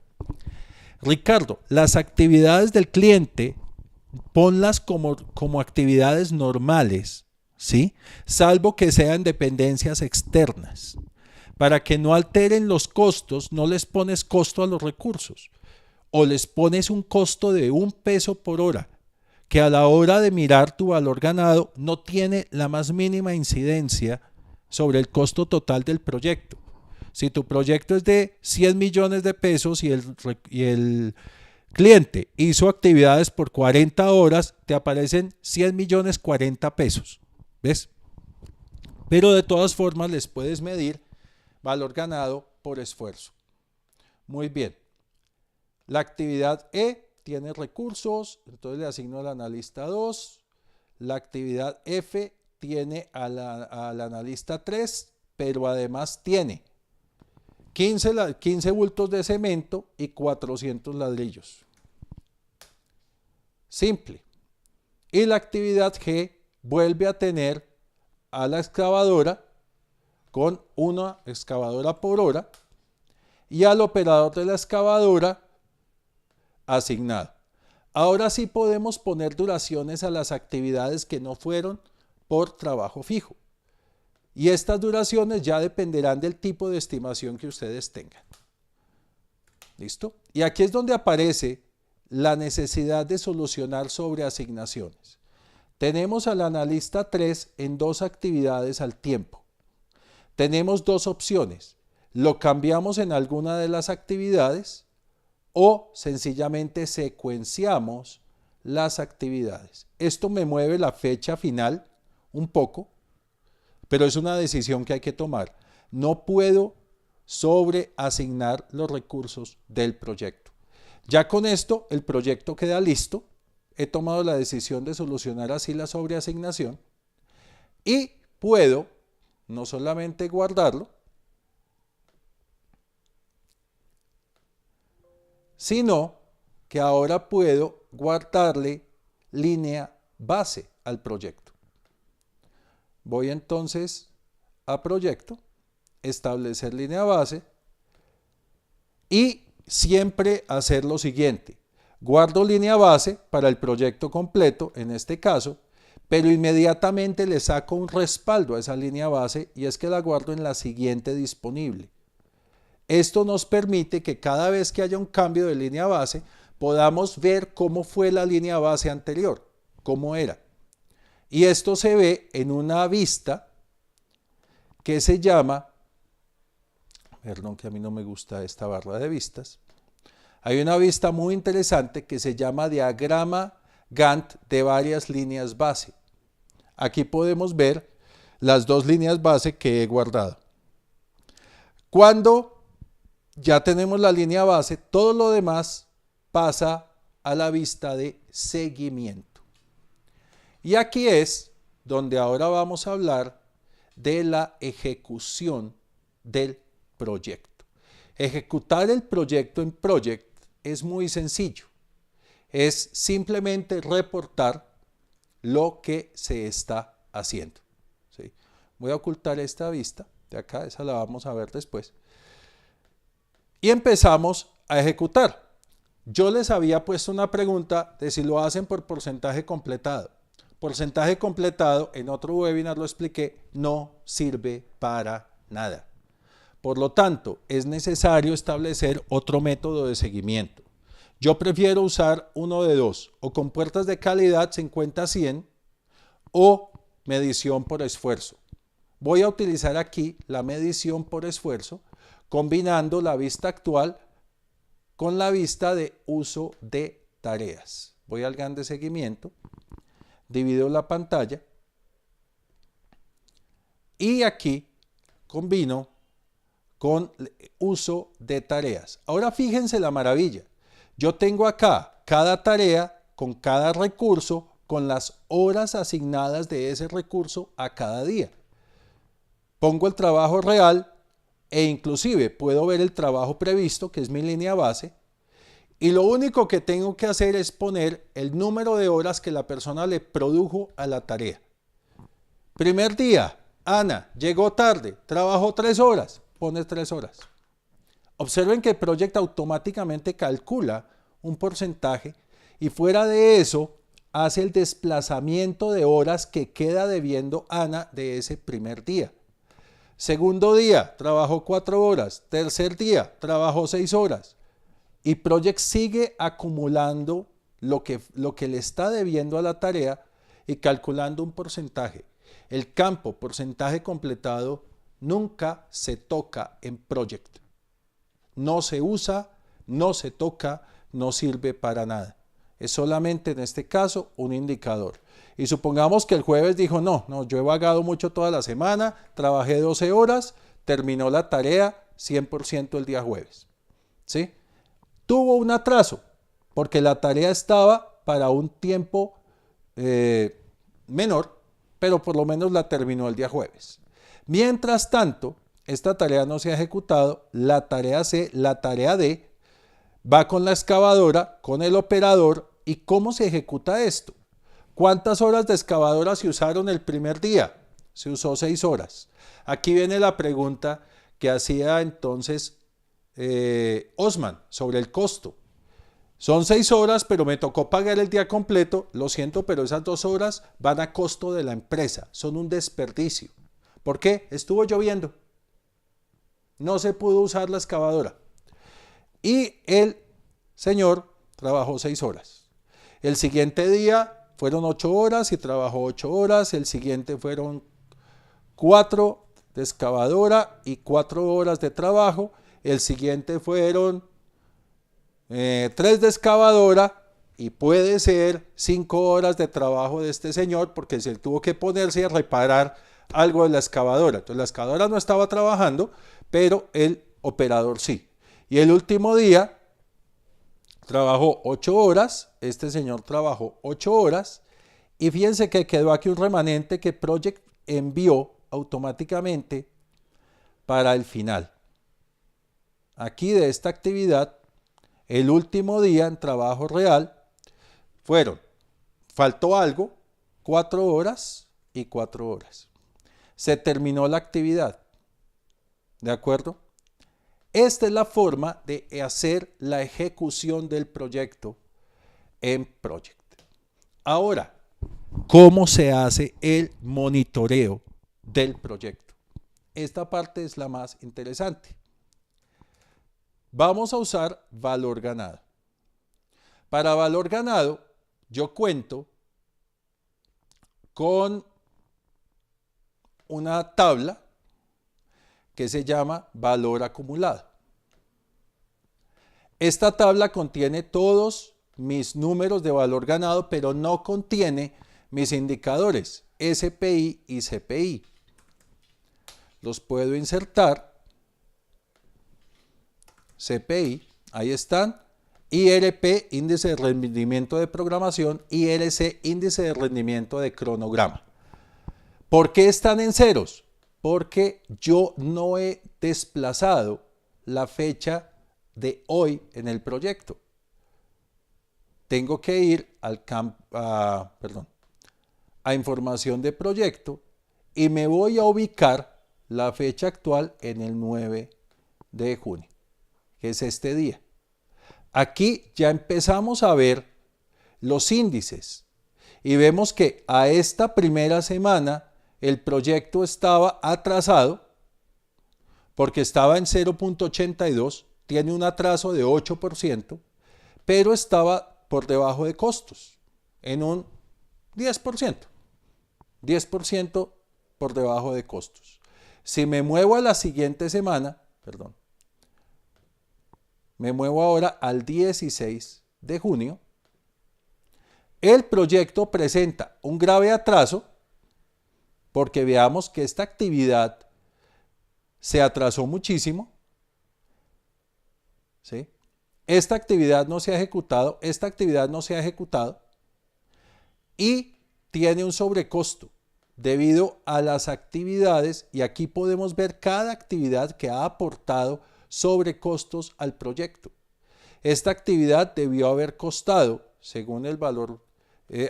Ricardo, las actividades del cliente ponlas como actividades normales, ¿sí? Salvo que sean dependencias externas. Para que no alteren los costos, no les pones costo a los recursos o les pones un costo de 1 peso por hora, que a la hora de mirar tu valor ganado no tiene la más mínima incidencia sobre el costo total del proyecto. Si tu proyecto es de 100 millones de pesos y el cliente hizo actividades por 40 horas, te aparecen 100 millones 40 pesos. ¿Ves? Pero de todas formas les puedes medir valor ganado por esfuerzo. Muy bien. La actividad E tiene recursos, entonces le asigno al analista 2. La actividad F tiene al analista 3, pero además tiene 15 bultos de cemento y 400 ladrillos. Simple. Y la actividad G vuelve a tener a la excavadora con una excavadora por hora y al operador de la excavadora asignado. Ahora sí podemos poner duraciones a las actividades que no fueron por trabajo fijo. Y estas duraciones ya dependerán del tipo de estimación que ustedes tengan. ¿Listo? Y aquí es donde aparece la necesidad de solucionar sobre asignaciones. Tenemos al analista 3 en 2 actividades al tiempo. Tenemos 2 opciones. Lo cambiamos en alguna de las actividades o sencillamente secuenciamos las actividades. Esto me mueve la fecha final un poco, pero es una decisión que hay que tomar. No puedo sobreasignar los recursos del proyecto. Ya con esto el proyecto queda listo. He tomado la decisión de solucionar así la sobreasignación y puedo no solamente guardarlo, sino que ahora puedo guardarle línea base al proyecto. Voy entonces a proyecto, establecer línea base y siempre hacer lo siguiente. Guardo línea base para el proyecto completo, en este caso, pero inmediatamente le saco un respaldo a esa línea base y es que la guardo en la siguiente disponible. Esto nos permite que cada vez que haya un cambio de línea base, podamos ver cómo fue la línea base anterior, cómo era. Y esto se ve en una vista que se llama, perdón que a mí no me gusta esta barra de vistas, hay una vista muy interesante que se llama diagrama Gantt de varias líneas base. Aquí podemos ver las dos líneas base que he guardado. Cuando ya tenemos la línea base, todo lo demás pasa a la vista de seguimiento. Y aquí es donde ahora vamos a hablar de la ejecución del proyecto. Ejecutar el proyecto en Project es muy sencillo. Es simplemente reportar lo que se está haciendo. ¿Sí? Voy a ocultar esta vista de acá, esa la vamos a ver después. Y empezamos a ejecutar. Yo les había puesto una pregunta de si lo hacen por porcentaje completado. Porcentaje completado, en otro webinar lo expliqué, no sirve para nada. Por lo tanto, es necesario establecer otro método de seguimiento. Yo prefiero usar uno de dos, o con puertas de calidad 50-100 o medición por esfuerzo. Voy a utilizar aquí la medición por esfuerzo, combinando la vista actual con la vista de uso de tareas. Voy al GAN de seguimiento, divido la pantalla y aquí combino con uso de tareas. Ahora fíjense la maravilla. Yo tengo acá cada tarea con cada recurso, con las horas asignadas de ese recurso a cada día. Pongo el trabajo real e inclusive puedo ver el trabajo previsto, que es mi línea base, y lo único que tengo que hacer es poner el número de horas que la persona le produjo a la tarea. Primer día, Ana llegó tarde, trabajó 3 horas, pone 3 horas. Observen que Project automáticamente calcula un porcentaje y fuera de eso hace el desplazamiento de horas que queda debiendo Ana de ese primer día. Segundo día, trabajó 4 horas. Tercer día, trabajó 6 horas. Y Project sigue acumulando lo que le está debiendo a la tarea y calculando un porcentaje. El campo porcentaje completado nunca se toca en Project. No se usa, no se toca, no sirve para nada. Es solamente en este caso un indicador. Y supongamos que el jueves dijo, no, yo he vagado mucho toda la semana, trabajé 12 horas, terminó la tarea 100% el día jueves. ¿Sí? Tuvo un atraso, porque la tarea estaba para un tiempo menor, pero por lo menos la terminó el día jueves. Mientras tanto, esta tarea no se ha ejecutado, la tarea C, la tarea D, va con la excavadora, con el operador. ¿Y cómo se ejecuta esto? ¿Cuántas horas de excavadora se usaron el primer día? Se usó 6 horas. Aquí viene la pregunta que hacía entonces Osman sobre el costo. Son 6 horas, pero me tocó pagar el día completo. Lo siento, pero esas 2 horas van a costo de la empresa. Son un desperdicio. ¿Por qué? Estuvo lloviendo. No se pudo usar la excavadora. Y el señor trabajó 6 horas. El siguiente día fueron 8 horas y trabajó 8 horas. El siguiente fueron 4 de excavadora y 4 horas de trabajo. El siguiente fueron 3 de excavadora y puede ser 5 horas de trabajo de este señor porque se tuvo que ponerse a reparar algo de la excavadora. Entonces la excavadora no estaba trabajando, pero el operador sí. Y el último día trabajó 8 horas, este señor trabajó 8 horas y fíjense que quedó aquí un remanente que Project envió automáticamente para el final. Aquí de esta actividad el último día en trabajo real faltó algo, 4 horas y 4 horas. Se terminó la actividad. ¿De acuerdo? Esta es la forma de hacer la ejecución del proyecto en Project. Ahora, ¿cómo se hace el monitoreo del proyecto? Esta parte es la más interesante. Vamos a usar valor ganado. Para valor ganado, yo cuento con una tabla que se llama valor acumulado. Esta tabla contiene todos mis números de valor ganado, pero no contiene mis indicadores SPI y CPI. Los puedo insertar. CPI, ahí están. IRP, índice de rendimiento de programación. IRC, índice de rendimiento de cronograma. ¿Por qué están en ceros? Porque yo no he desplazado la fecha de hoy en el proyecto. Tengo que ir a información de proyecto y me voy a ubicar la fecha actual en el 9 de junio, que es este día. Aquí ya empezamos a ver los índices y vemos que a esta primera semana el proyecto estaba atrasado porque estaba en 0.82, tiene un atraso de 8%, pero estaba por debajo de costos, en un 10%. 10% por debajo de costos. Si me muevo a la siguiente semana, me muevo ahora al 16 de junio, el proyecto presenta un grave atraso porque veamos que esta actividad se atrasó muchísimo. ¿Sí? Esta actividad no se ha ejecutado, y tiene un sobrecosto debido a las actividades, y aquí podemos ver cada actividad que ha aportado sobrecostos al proyecto. Esta actividad debió haber costado, según el valor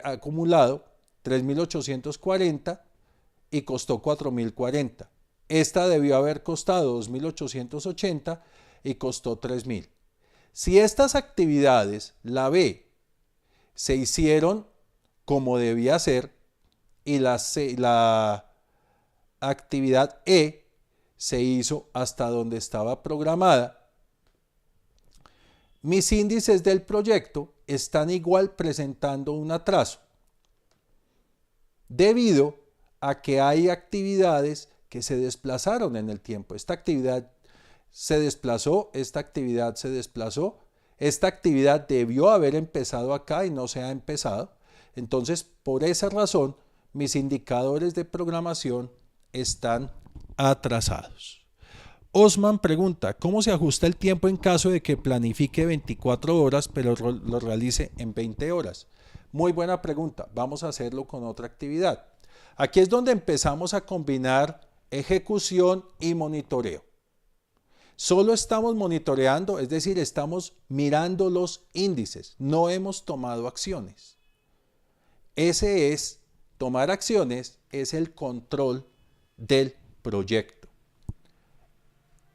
acumulado, 3.840 y costó 4.040. Esta debió haber costado 2.880 y costó 3.000. Si estas actividades, la B, se hicieron como debía ser y la actividad E se hizo hasta donde estaba programada, mis índices del proyecto están igual presentando un atraso debido a que hay actividades que se desplazaron en el tiempo. Esta actividad se desplazó, esta actividad se desplazó, esta actividad debió haber empezado acá y no se ha empezado. Entonces, por esa razón, mis indicadores de programación están atrasados. Osman pregunta, ¿cómo se ajusta el tiempo en caso de que planifique 24 horas pero lo realice en 20 horas? Muy buena pregunta. Vamos a hacerlo con otra actividad. Aquí es donde empezamos a combinar ejecución y monitoreo. Solo estamos monitoreando, es decir, estamos mirando los índices, no hemos tomado acciones. Tomar acciones es el control del proyecto.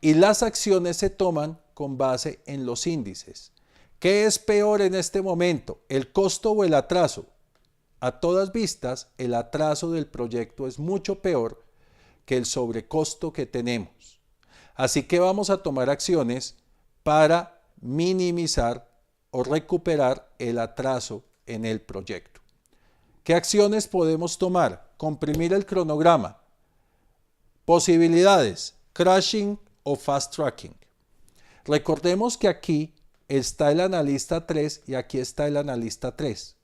Y las acciones se toman con base en los índices. ¿Qué es peor en este momento? ¿El costo o el atraso? A todas vistas, el atraso del proyecto es mucho peor que el sobrecosto que tenemos. Así que vamos a tomar acciones para minimizar o recuperar el atraso en el proyecto. ¿Qué acciones podemos tomar? Comprimir el cronograma. Posibilidades, crashing o fast tracking. Recordemos que aquí está el analista 3 y aquí está el analista 3,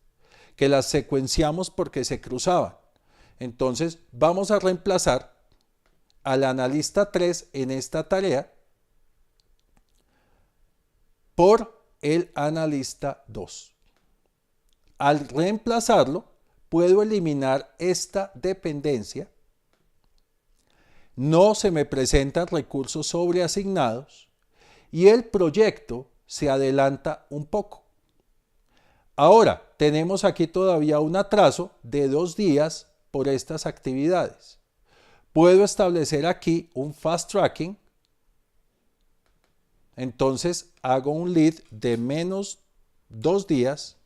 que las secuenciamos porque se cruzaban. Entonces vamos a reemplazar al analista 3 en esta tarea por el analista 2. Al reemplazarlo, puedo eliminar esta dependencia. No se me presentan recursos sobreasignados y el proyecto se adelanta un poco. Ahora, tenemos aquí todavía un atraso de 2 días por estas actividades. Puedo establecer aquí un fast tracking. Entonces hago un lead de menos 2 días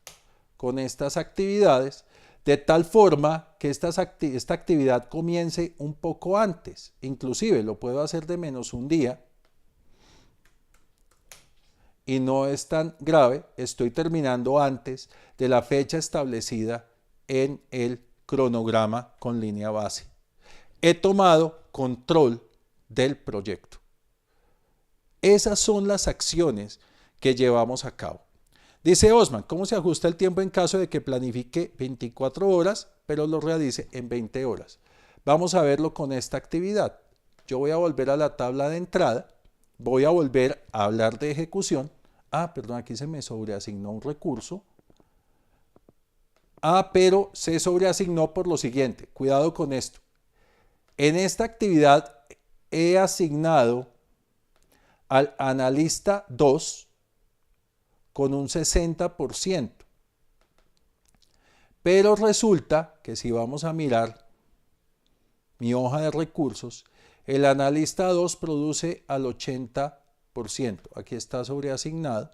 con estas actividades, de tal forma que esta actividad comience un poco antes. Inclusive lo puedo hacer de menos 1 día y no es tan grave. Estoy terminando antes de la fecha establecida en el cronograma con línea base. He tomado control del proyecto. Esas son las acciones que llevamos a cabo. Dice Osman, ¿cómo se ajusta el tiempo en caso de que planifique 24 horas, pero lo realice en 20 horas? Vamos a verlo con esta actividad. Yo voy a volver a la tabla de entrada, voy a volver a hablar de ejecución. Perdón, aquí se me sobreasignó un recurso. Pero se sobreasignó por lo siguiente. Cuidado con esto. En esta actividad he asignado al analista 2 con un 60%. Pero resulta que si vamos a mirar mi hoja de recursos, el analista 2 produce al 80%. Aquí está sobreasignado.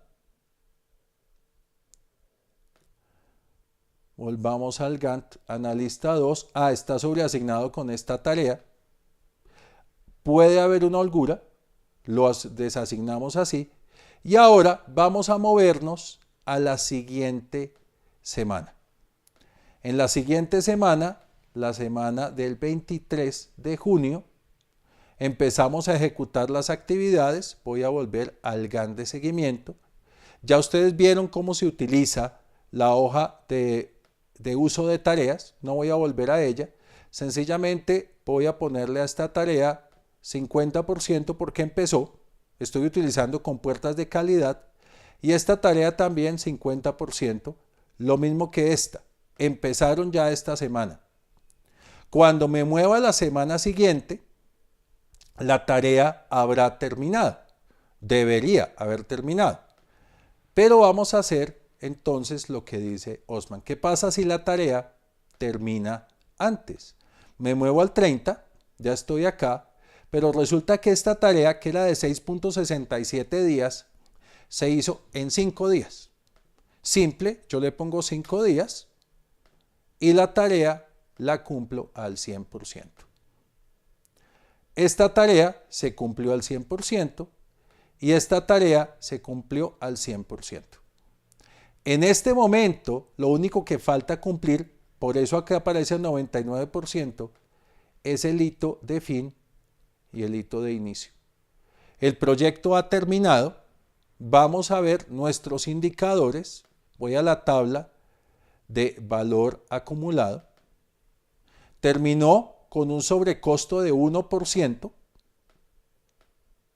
Volvamos al Gantt. Analista 2. Está sobreasignado con esta tarea. Puede haber una holgura. Lo desasignamos así. Y ahora vamos a movernos a la siguiente semana. En la siguiente semana, la semana del 23 de junio, empezamos a ejecutar las actividades. Voy a volver al Gantt de seguimiento. Ya ustedes vieron cómo se utiliza la hoja de uso de tareas. No voy a volver a ella. Sencillamente voy a ponerle a esta tarea 50% porque empezó. Estoy utilizando compuertas de calidad. Y esta tarea también 50%. Lo mismo que esta. Empezaron ya esta semana. Cuando me mueva a la semana siguiente, la tarea habrá terminado. Debería haber terminado. Pero vamos a hacer entonces lo que dice Osman. ¿Qué pasa si la tarea termina antes? Me muevo al 30, ya estoy acá, pero resulta que esta tarea, que era de 6.67 días, se hizo en 5 días. Simple, yo le pongo 5 días y la tarea la cumplo al 100%. Esta tarea se cumplió al 100% y esta tarea se cumplió al 100%. En este momento, lo único que falta cumplir, por eso acá aparece el 99%, es el hito de fin y el hito de inicio. El proyecto ha terminado. Vamos a ver nuestros indicadores. Voy a la tabla de valor acumulado. Terminó con un sobrecosto de 1%,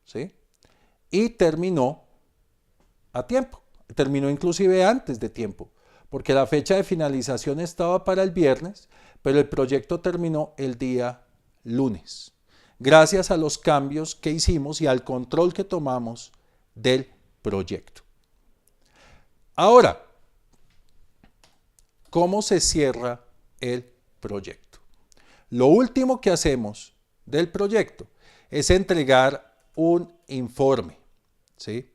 ¿sí? Y terminó a tiempo. Terminó inclusive antes de tiempo, porque la fecha de finalización estaba para el viernes, pero el proyecto terminó el día lunes, gracias a los cambios que hicimos y al control que tomamos del proyecto. Ahora, ¿cómo se cierra el proyecto? Lo último que hacemos del proyecto es entregar un informe, ¿sí?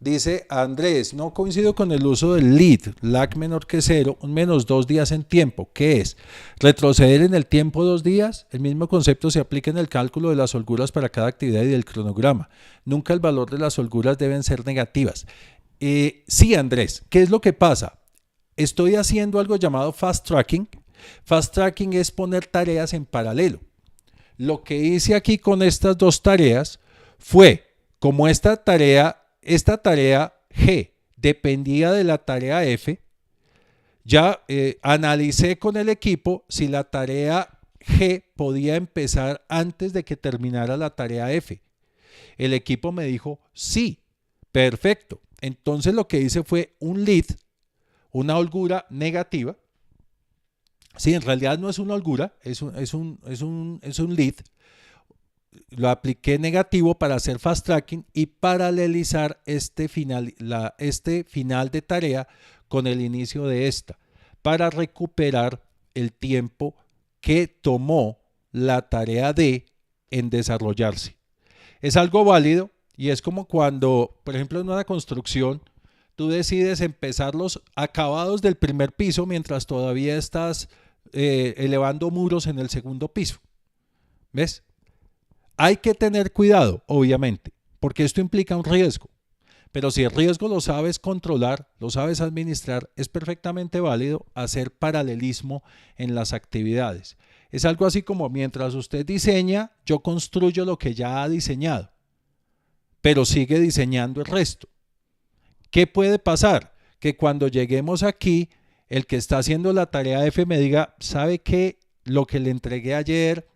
Dice Andrés, no coincido con el uso del lead, lag menor que 0, un menos 2 días en tiempo. ¿Qué es? ¿Retroceder en el tiempo 2 días? El mismo concepto se aplica en el cálculo de las holguras para cada actividad y del cronograma. Nunca el valor de las holguras deben ser negativas. Sí, Andrés, ¿qué es lo que pasa? Estoy haciendo algo llamado fast tracking. Fast tracking es poner tareas en paralelo. Lo que hice aquí con estas 2 tareas fue, como esta tarea G dependía de la tarea F, ya analicé con el equipo si la tarea G podía empezar antes de que terminara la tarea F. El equipo me dijo sí, perfecto. Entonces lo que hice fue un lead, una holgura negativa. Sí, en realidad no es una holgura, es un lead. lo apliqué negativo para hacer fast tracking y paralelizar este final de tarea con el inicio de esta, para recuperar el tiempo que tomó la tarea D en desarrollarse. Es algo válido y es como cuando, por ejemplo, en una construcción, tú decides empezar los acabados del primer piso mientras todavía estás elevando muros en el segundo piso. ¿Ves? Hay que tener cuidado, obviamente, porque esto implica un riesgo. Pero si el riesgo lo sabes controlar, lo sabes administrar, es perfectamente válido hacer paralelismo en las actividades. Es algo así como mientras usted diseña, yo construyo lo que ya ha diseñado, pero sigue diseñando el resto. ¿Qué puede pasar? Que cuando lleguemos aquí, el que está haciendo la tarea F me diga, ¿sabe que lo que le entregué ayer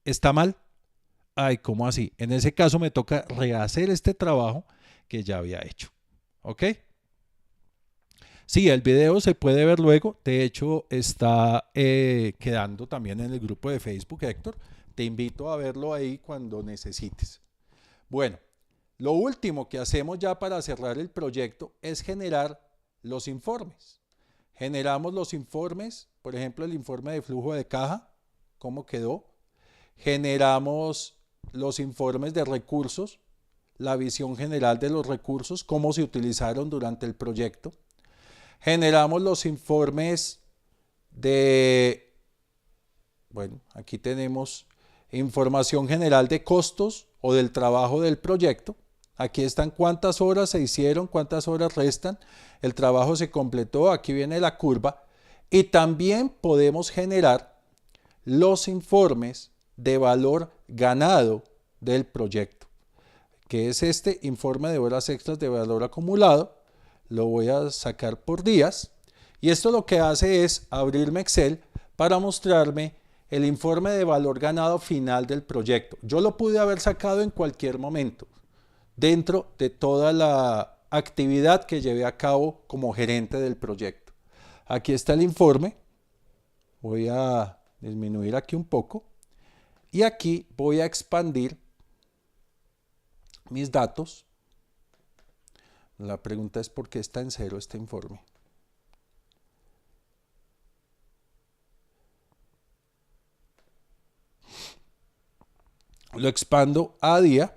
está mal? Ay, ¿cómo así? En ese caso me toca rehacer este trabajo que ya había hecho. ¿Ok? Sí, el video se puede ver luego. De hecho, está quedando también en el grupo de Facebook, Héctor. Te invito a verlo ahí cuando necesites. Bueno, lo último que hacemos ya para cerrar el proyecto es generar los informes. Generamos los informes, por ejemplo, el informe de flujo de caja, cómo quedó. Generamos los informes de recursos, la visión general de los recursos, cómo se utilizaron durante el proyecto. Generamos los informes de, bueno, aquí tenemos información general de costos o del trabajo del proyecto. Aquí están cuántas horas se hicieron, cuántas horas restan, el trabajo se completó, aquí viene la curva. Y también podemos generar los informes de valor ganado del proyecto, que es este informe de horas extras de valor acumulado. Lo voy a sacar por días y esto lo que hace es abrirme Excel para mostrarme el informe de valor ganado final del proyecto. Yo lo pude haber sacado en cualquier momento dentro de toda la actividad que llevé a cabo como gerente del proyecto. Aquí está el informe, voy a disminuir aquí un poco y aquí voy a expandir mis datos. La pregunta es ¿por qué está en cero este informe? Lo expando a día,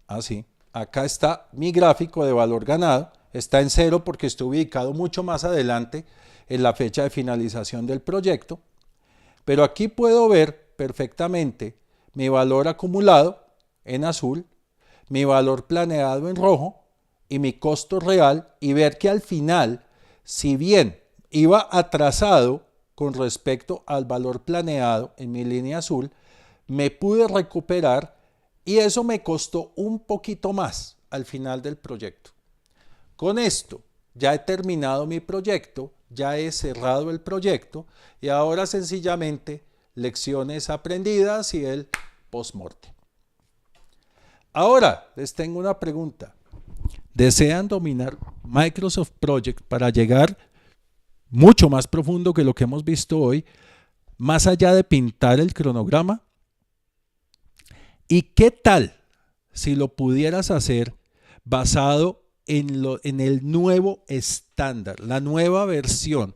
así. Acá está mi gráfico de valor ganado, está en cero porque está ubicado mucho más adelante en la fecha de finalización del proyecto, pero aquí puedo ver perfectamente mi valor acumulado en azul, mi valor planeado en rojo y mi costo real, y ver que al final, si bien iba atrasado con respecto al valor planeado en mi línea azul, me pude recuperar y eso me costó un poquito más al final del proyecto. Con esto ya he terminado mi proyecto, ya he cerrado el proyecto y ahora sencillamente lecciones aprendidas y el post-mortem. Ahora les tengo una pregunta. ¿Desean dominar Microsoft Project para llegar mucho más profundo que lo que hemos visto hoy, más allá de pintar el cronograma? ¿Y qué tal si lo pudieras hacer basado en el nuevo estándar, la nueva versión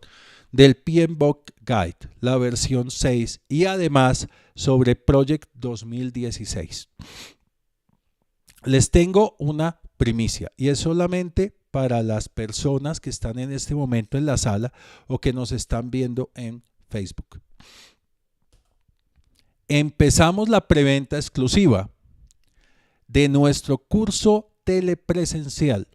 del PMBOK Guide, la versión 6 y además sobre Project 2016? Les tengo una primicia y es solamente para las personas que están en este momento en la sala o que nos están viendo en Facebook. Empezamos la preventa exclusiva de nuestro curso telepresencial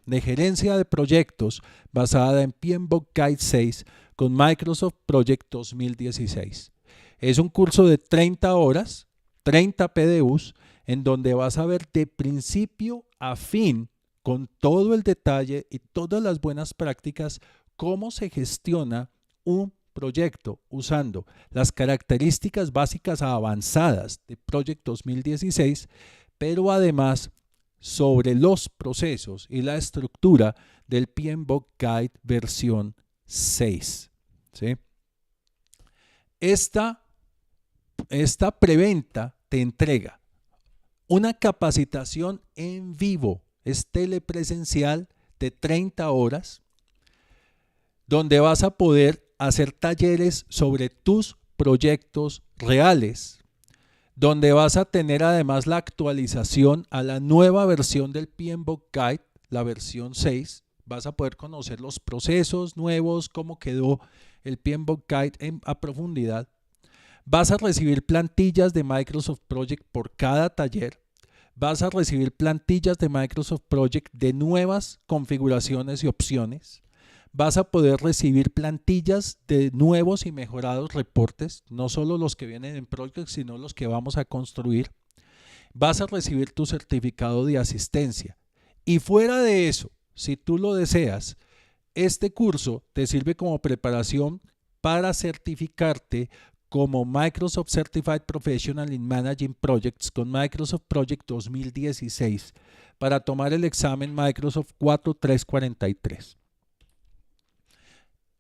de gerencia de proyectos basada en PMBOK Guide 6 con Microsoft Project 2016. Es un curso de 30 horas, 30 PDUs, en donde vas a ver de principio a fin, con todo el detalle y todas las buenas prácticas, cómo se gestiona un proyecto usando las características básicas avanzadas de Project 2016, pero además sobre los procesos y la estructura del PMBOK Guide versión 6. ¿Sí? Esta preventa te entrega una capacitación en vivo, es telepresencial de 30 horas, donde vas a poder hacer talleres sobre tus proyectos reales, donde vas a tener además la actualización a la nueva versión del PMBOK Guide, la versión 6. Vas a poder conocer los procesos nuevos, cómo quedó el PMBOK Guide a profundidad. Vas a recibir plantillas de Microsoft Project por cada taller. Vas a recibir plantillas de Microsoft Project de nuevas configuraciones y opciones. Vas a poder recibir plantillas de nuevos y mejorados reportes, no solo los que vienen en Project, sino los que vamos a construir. Vas a recibir tu certificado de asistencia. Y fuera de eso, si tú lo deseas, este curso te sirve como preparación para certificarte como Microsoft Certified Professional in Managing Projects con Microsoft Project 2016 para tomar el examen Microsoft 4343.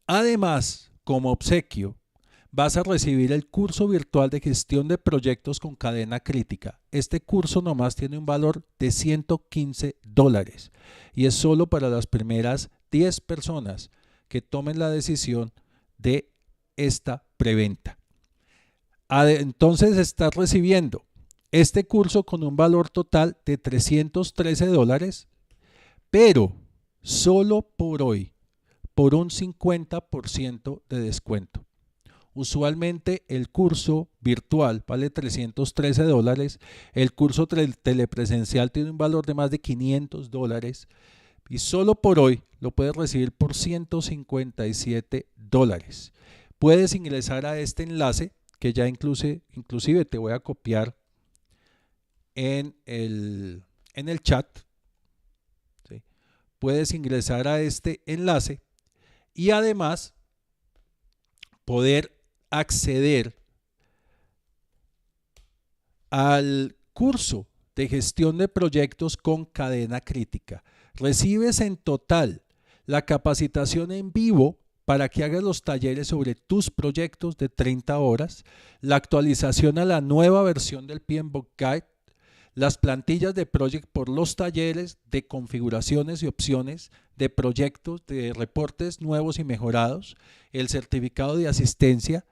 Además, como obsequio, vas a recibir el curso virtual de gestión de proyectos con cadena crítica. Este curso nomás tiene un valor de $115 y es solo para las primeras 10 personas que tomen la decisión de esta preventa. Entonces estás recibiendo este curso con un valor total de $313, pero solo por hoy, por un 50% de descuento. Usualmente el curso virtual vale $313, el curso telepresencial tiene un valor de más de $500 y solo por hoy lo puedes recibir por $157. Puedes ingresar a este enlace que ya inclusive te voy a copiar en el chat. ¿Sí? Puedes ingresar a este enlace y además poder acceder al curso de gestión de proyectos con cadena crítica. Recibes en total la capacitación en vivo para que hagas los talleres sobre tus proyectos de 30 horas, la actualización a la nueva versión del PMBOK Guide, las plantillas de Project por los talleres de configuraciones y opciones de proyectos, de reportes nuevos y mejorados, el certificado de asistencia,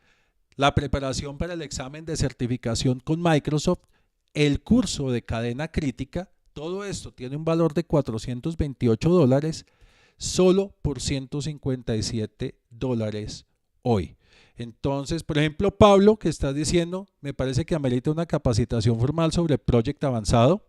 la preparación para el examen de certificación con Microsoft, el curso de cadena crítica. Todo esto tiene un valor de $428 solo por $157 hoy. Entonces, por ejemplo, Pablo, que estás diciendo, me parece que amerita una capacitación formal sobre Project avanzado.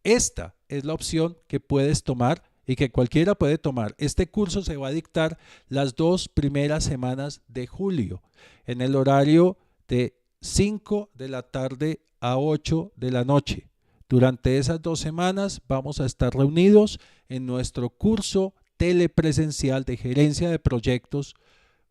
Esta es la opción que puedes tomar y que cualquiera puede tomar. Este curso se va a dictar las 2 primeras semanas de julio, en el horario de 5 de la tarde a 8 de la noche. Durante esas 2 semanas vamos a estar reunidos en nuestro curso telepresencial de gerencia de proyectos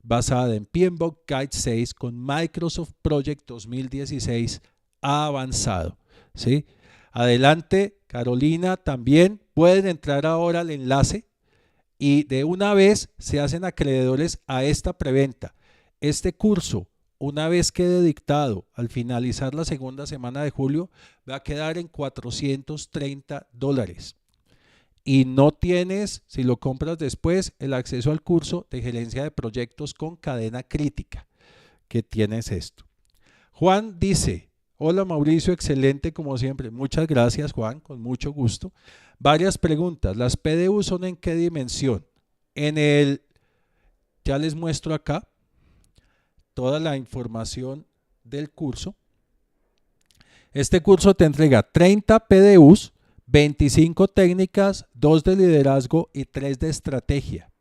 basada en PMBOK Guide 6 con Microsoft Project 2016 avanzado. ¿Sí? Adelante, Carolina, también pueden entrar ahora al enlace y de una vez se hacen acreedores a esta preventa. Este curso, una vez quede dictado al finalizar la segunda semana de julio, va a quedar en $430. Y no tienes, si lo compras después, el acceso al curso de gerencia de proyectos con cadena crítica, que tienes esto. Juan dice, hola Mauricio, excelente como siempre. Muchas gracias Juan, con mucho gusto. Varias preguntas, ¿las PDU son en qué dimensión? Ya les muestro acá toda la información del curso. Este curso te entrega 30 PDUs, 25 técnicas, 2 de liderazgo y 3 de estrategia.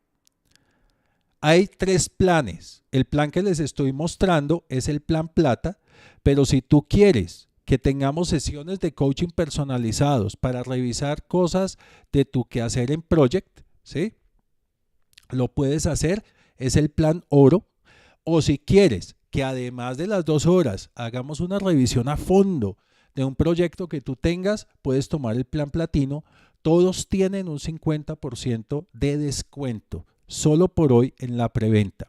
Hay 3 planes. El plan que les estoy mostrando es el plan plata, pero si tú quieres que tengamos sesiones de coaching personalizados para revisar cosas de tu quehacer en Project, ¿sí? Lo puedes hacer, es el plan oro. O si quieres que además de las 2 horas hagamos una revisión a fondo de un proyecto que tú tengas, puedes tomar el plan platino. Todos tienen un 50% de descuento, solo por hoy en la preventa.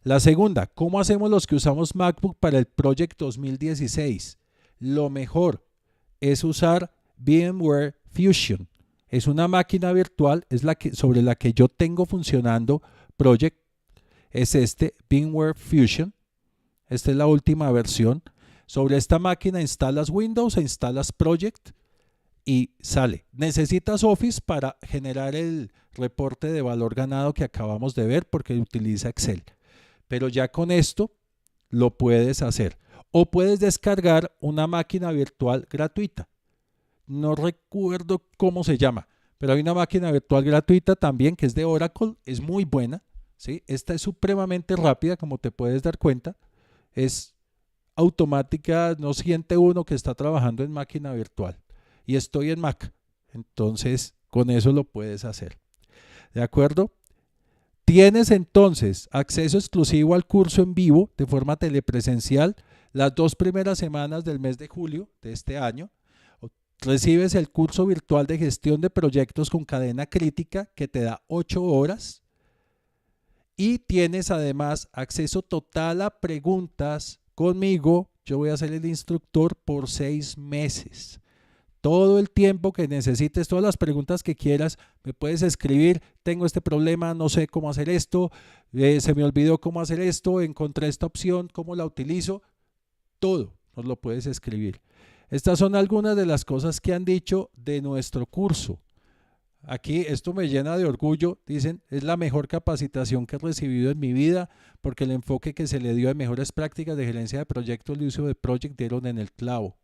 La segunda, ¿cómo hacemos los que usamos MacBook para el Project 2016? Lo mejor es usar VMware Fusion. Es una máquina virtual, es sobre la que yo tengo funcionando Project. Es este VMware Fusion. Esta es la última versión. Sobre esta máquina instalas Windows e instalas Project y sale. Necesitas Office para generar el reporte de valor ganado que acabamos de ver porque utiliza Excel. Pero ya con esto lo puedes hacer. O puedes descargar una máquina virtual gratuita. No recuerdo cómo se llama, pero hay una máquina virtual gratuita también que es de Oracle. Es muy buena, ¿sí? Esta es supremamente rápida, como te puedes dar cuenta. Es automática, no siente uno que está trabajando en máquina virtual. Y estoy en Mac, entonces con eso lo puedes hacer. ¿De acuerdo? Tienes entonces acceso exclusivo al curso en vivo de forma telepresencial las 2 primeras semanas del mes de julio de este año. Recibes el curso virtual de gestión de proyectos con cadena crítica que te da 8 horas y tienes además acceso total a preguntas conmigo. Yo voy a ser el instructor por 6 meses. Todo el tiempo que necesites, todas las preguntas que quieras, me puedes escribir. Tengo este problema, no sé cómo hacer esto, se me olvidó cómo hacer esto, encontré esta opción, cómo la utilizo. Todo nos lo puedes escribir. Estas son algunas de las cosas que han dicho de nuestro curso. Aquí esto me llena de orgullo. Dicen, es la mejor capacitación que he recibido en mi vida porque el enfoque que se le dio de mejores prácticas de gerencia de proyectos y uso de Project dieron en el clavo.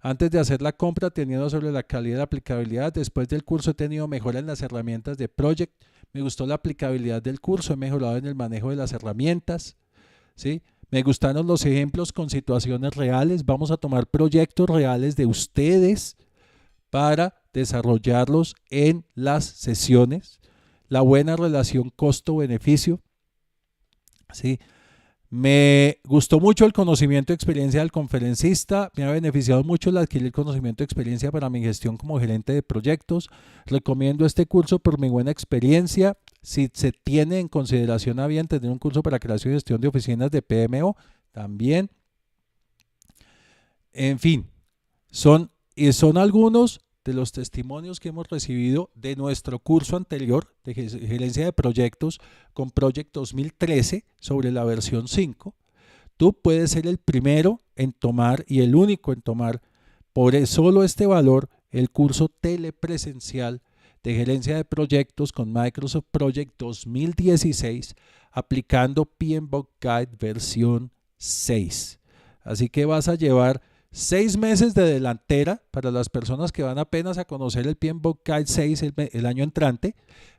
Antes de hacer la compra, teniendo sobre la calidad de aplicabilidad. Después del curso he tenido mejora en las herramientas de Project. Me gustó la aplicabilidad del curso. He mejorado en el manejo de las herramientas. ¿Sí? Me gustaron los ejemplos con situaciones reales. Vamos a tomar proyectos reales de ustedes para desarrollarlos en las sesiones. La buena relación costo-beneficio. ¿Sí? Me gustó mucho el conocimiento y experiencia del conferencista. Me ha beneficiado mucho el adquirir conocimiento y experiencia para mi gestión como gerente de proyectos. Recomiendo este curso por mi buena experiencia. Si se tiene en consideración a bien tener un curso para creación y gestión de oficinas de PMO, también. En fin, son algunos de los testimonios que hemos recibido de nuestro curso anterior de gerencia de proyectos con Project 2013 sobre la versión 5. Tú puedes ser el primero en tomar y el único en tomar por solo este valor el curso telepresencial de gerencia de proyectos con Microsoft Project 2016 aplicando PMBOK Guide versión 6. Así que vas a llevar 6 meses de delantera para las personas que van apenas a conocer el PMBOK Guide 6 el año entrante,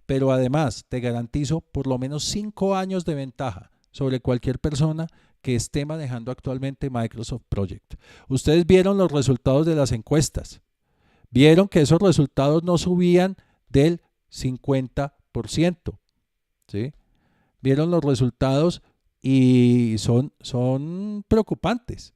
pero además te garantizo por lo menos 5 años de ventaja sobre cualquier persona que esté manejando actualmente Microsoft Project. Ustedes vieron los resultados de las encuestas, vieron que esos resultados no subían del 50%, ¿sí? Vieron los resultados y son preocupantes,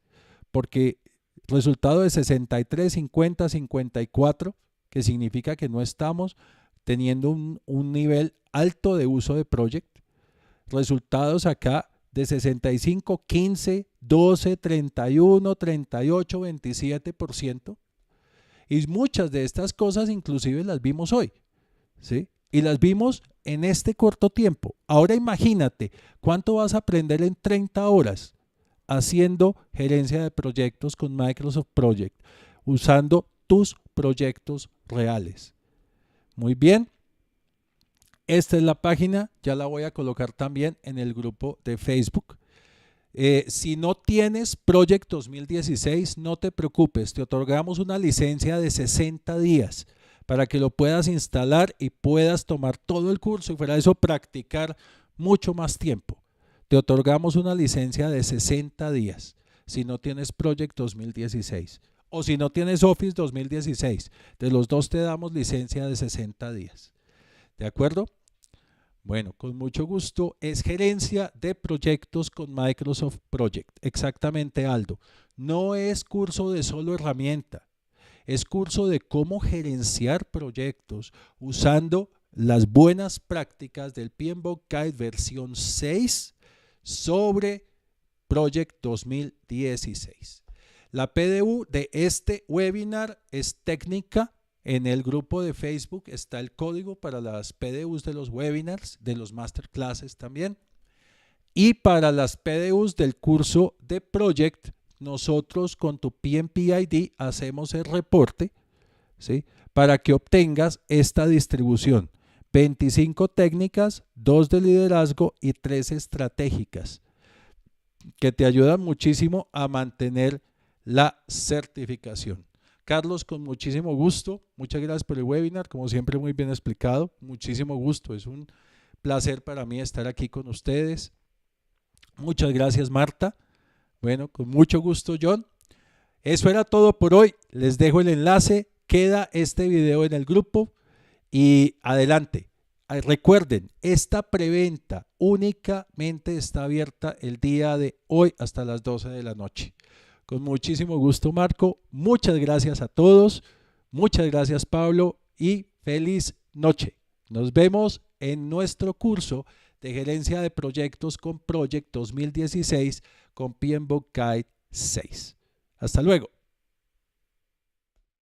porque resultado de 63, 50, 54, que significa que no estamos teniendo un nivel alto de uso de Project. Resultados acá de 65, 15, 12, 31, 38, 27%. Y muchas de estas cosas inclusive las vimos hoy, ¿sí? Y las vimos en este corto tiempo. Ahora imagínate cuánto vas a aprender en 30 horas haciendo gerencia de proyectos con Microsoft Project, usando tus proyectos reales. Muy bien. Esta es la página, ya la voy a colocar también en el grupo de Facebook. Si no tienes Project 2016, no te preocupes, te otorgamos una licencia de 60 días para que lo puedas instalar y puedas tomar todo el curso y fuera de eso practicar mucho más tiempo. Te otorgamos una licencia de 60 días si no tienes Project 2016 o si no tienes Office 2016. De los dos te damos licencia de 60 días. ¿De acuerdo? Bueno, con mucho gusto. Es gerencia de proyectos con Microsoft Project. Exactamente, Aldo. No es curso de solo herramienta. Es curso de cómo gerenciar proyectos usando las buenas prácticas del PMBOK Guide versión 6 sobre Project 2016. La PDU de este webinar es técnica. En el grupo de Facebook está el código para las PDUs de los webinars, de los masterclasses también. Y para las PDUs del curso de Project, nosotros con tu PMP ID hacemos el reporte, ¿sí?, para que obtengas esta distribución. 25 técnicas, 2 de liderazgo y 3 estratégicas, que te ayudan muchísimo a mantener la certificación. Carlos, con muchísimo gusto, muchas gracias por el webinar, como siempre muy bien explicado, muchísimo gusto, es un placer para mí estar aquí con ustedes. Muchas gracias, Marta. Bueno, con mucho gusto, John. Eso era todo por hoy, les dejo el enlace, queda este video en el grupo y adelante. Recuerden, esta preventa únicamente está abierta el día de hoy hasta las 12 de la noche. Con muchísimo gusto, Marco. Muchas gracias a todos. Muchas gracias, Pablo. Y feliz noche. Nos vemos en nuestro curso de gerencia de proyectos con Project 2016 con PMBOK Guide 6. Hasta luego.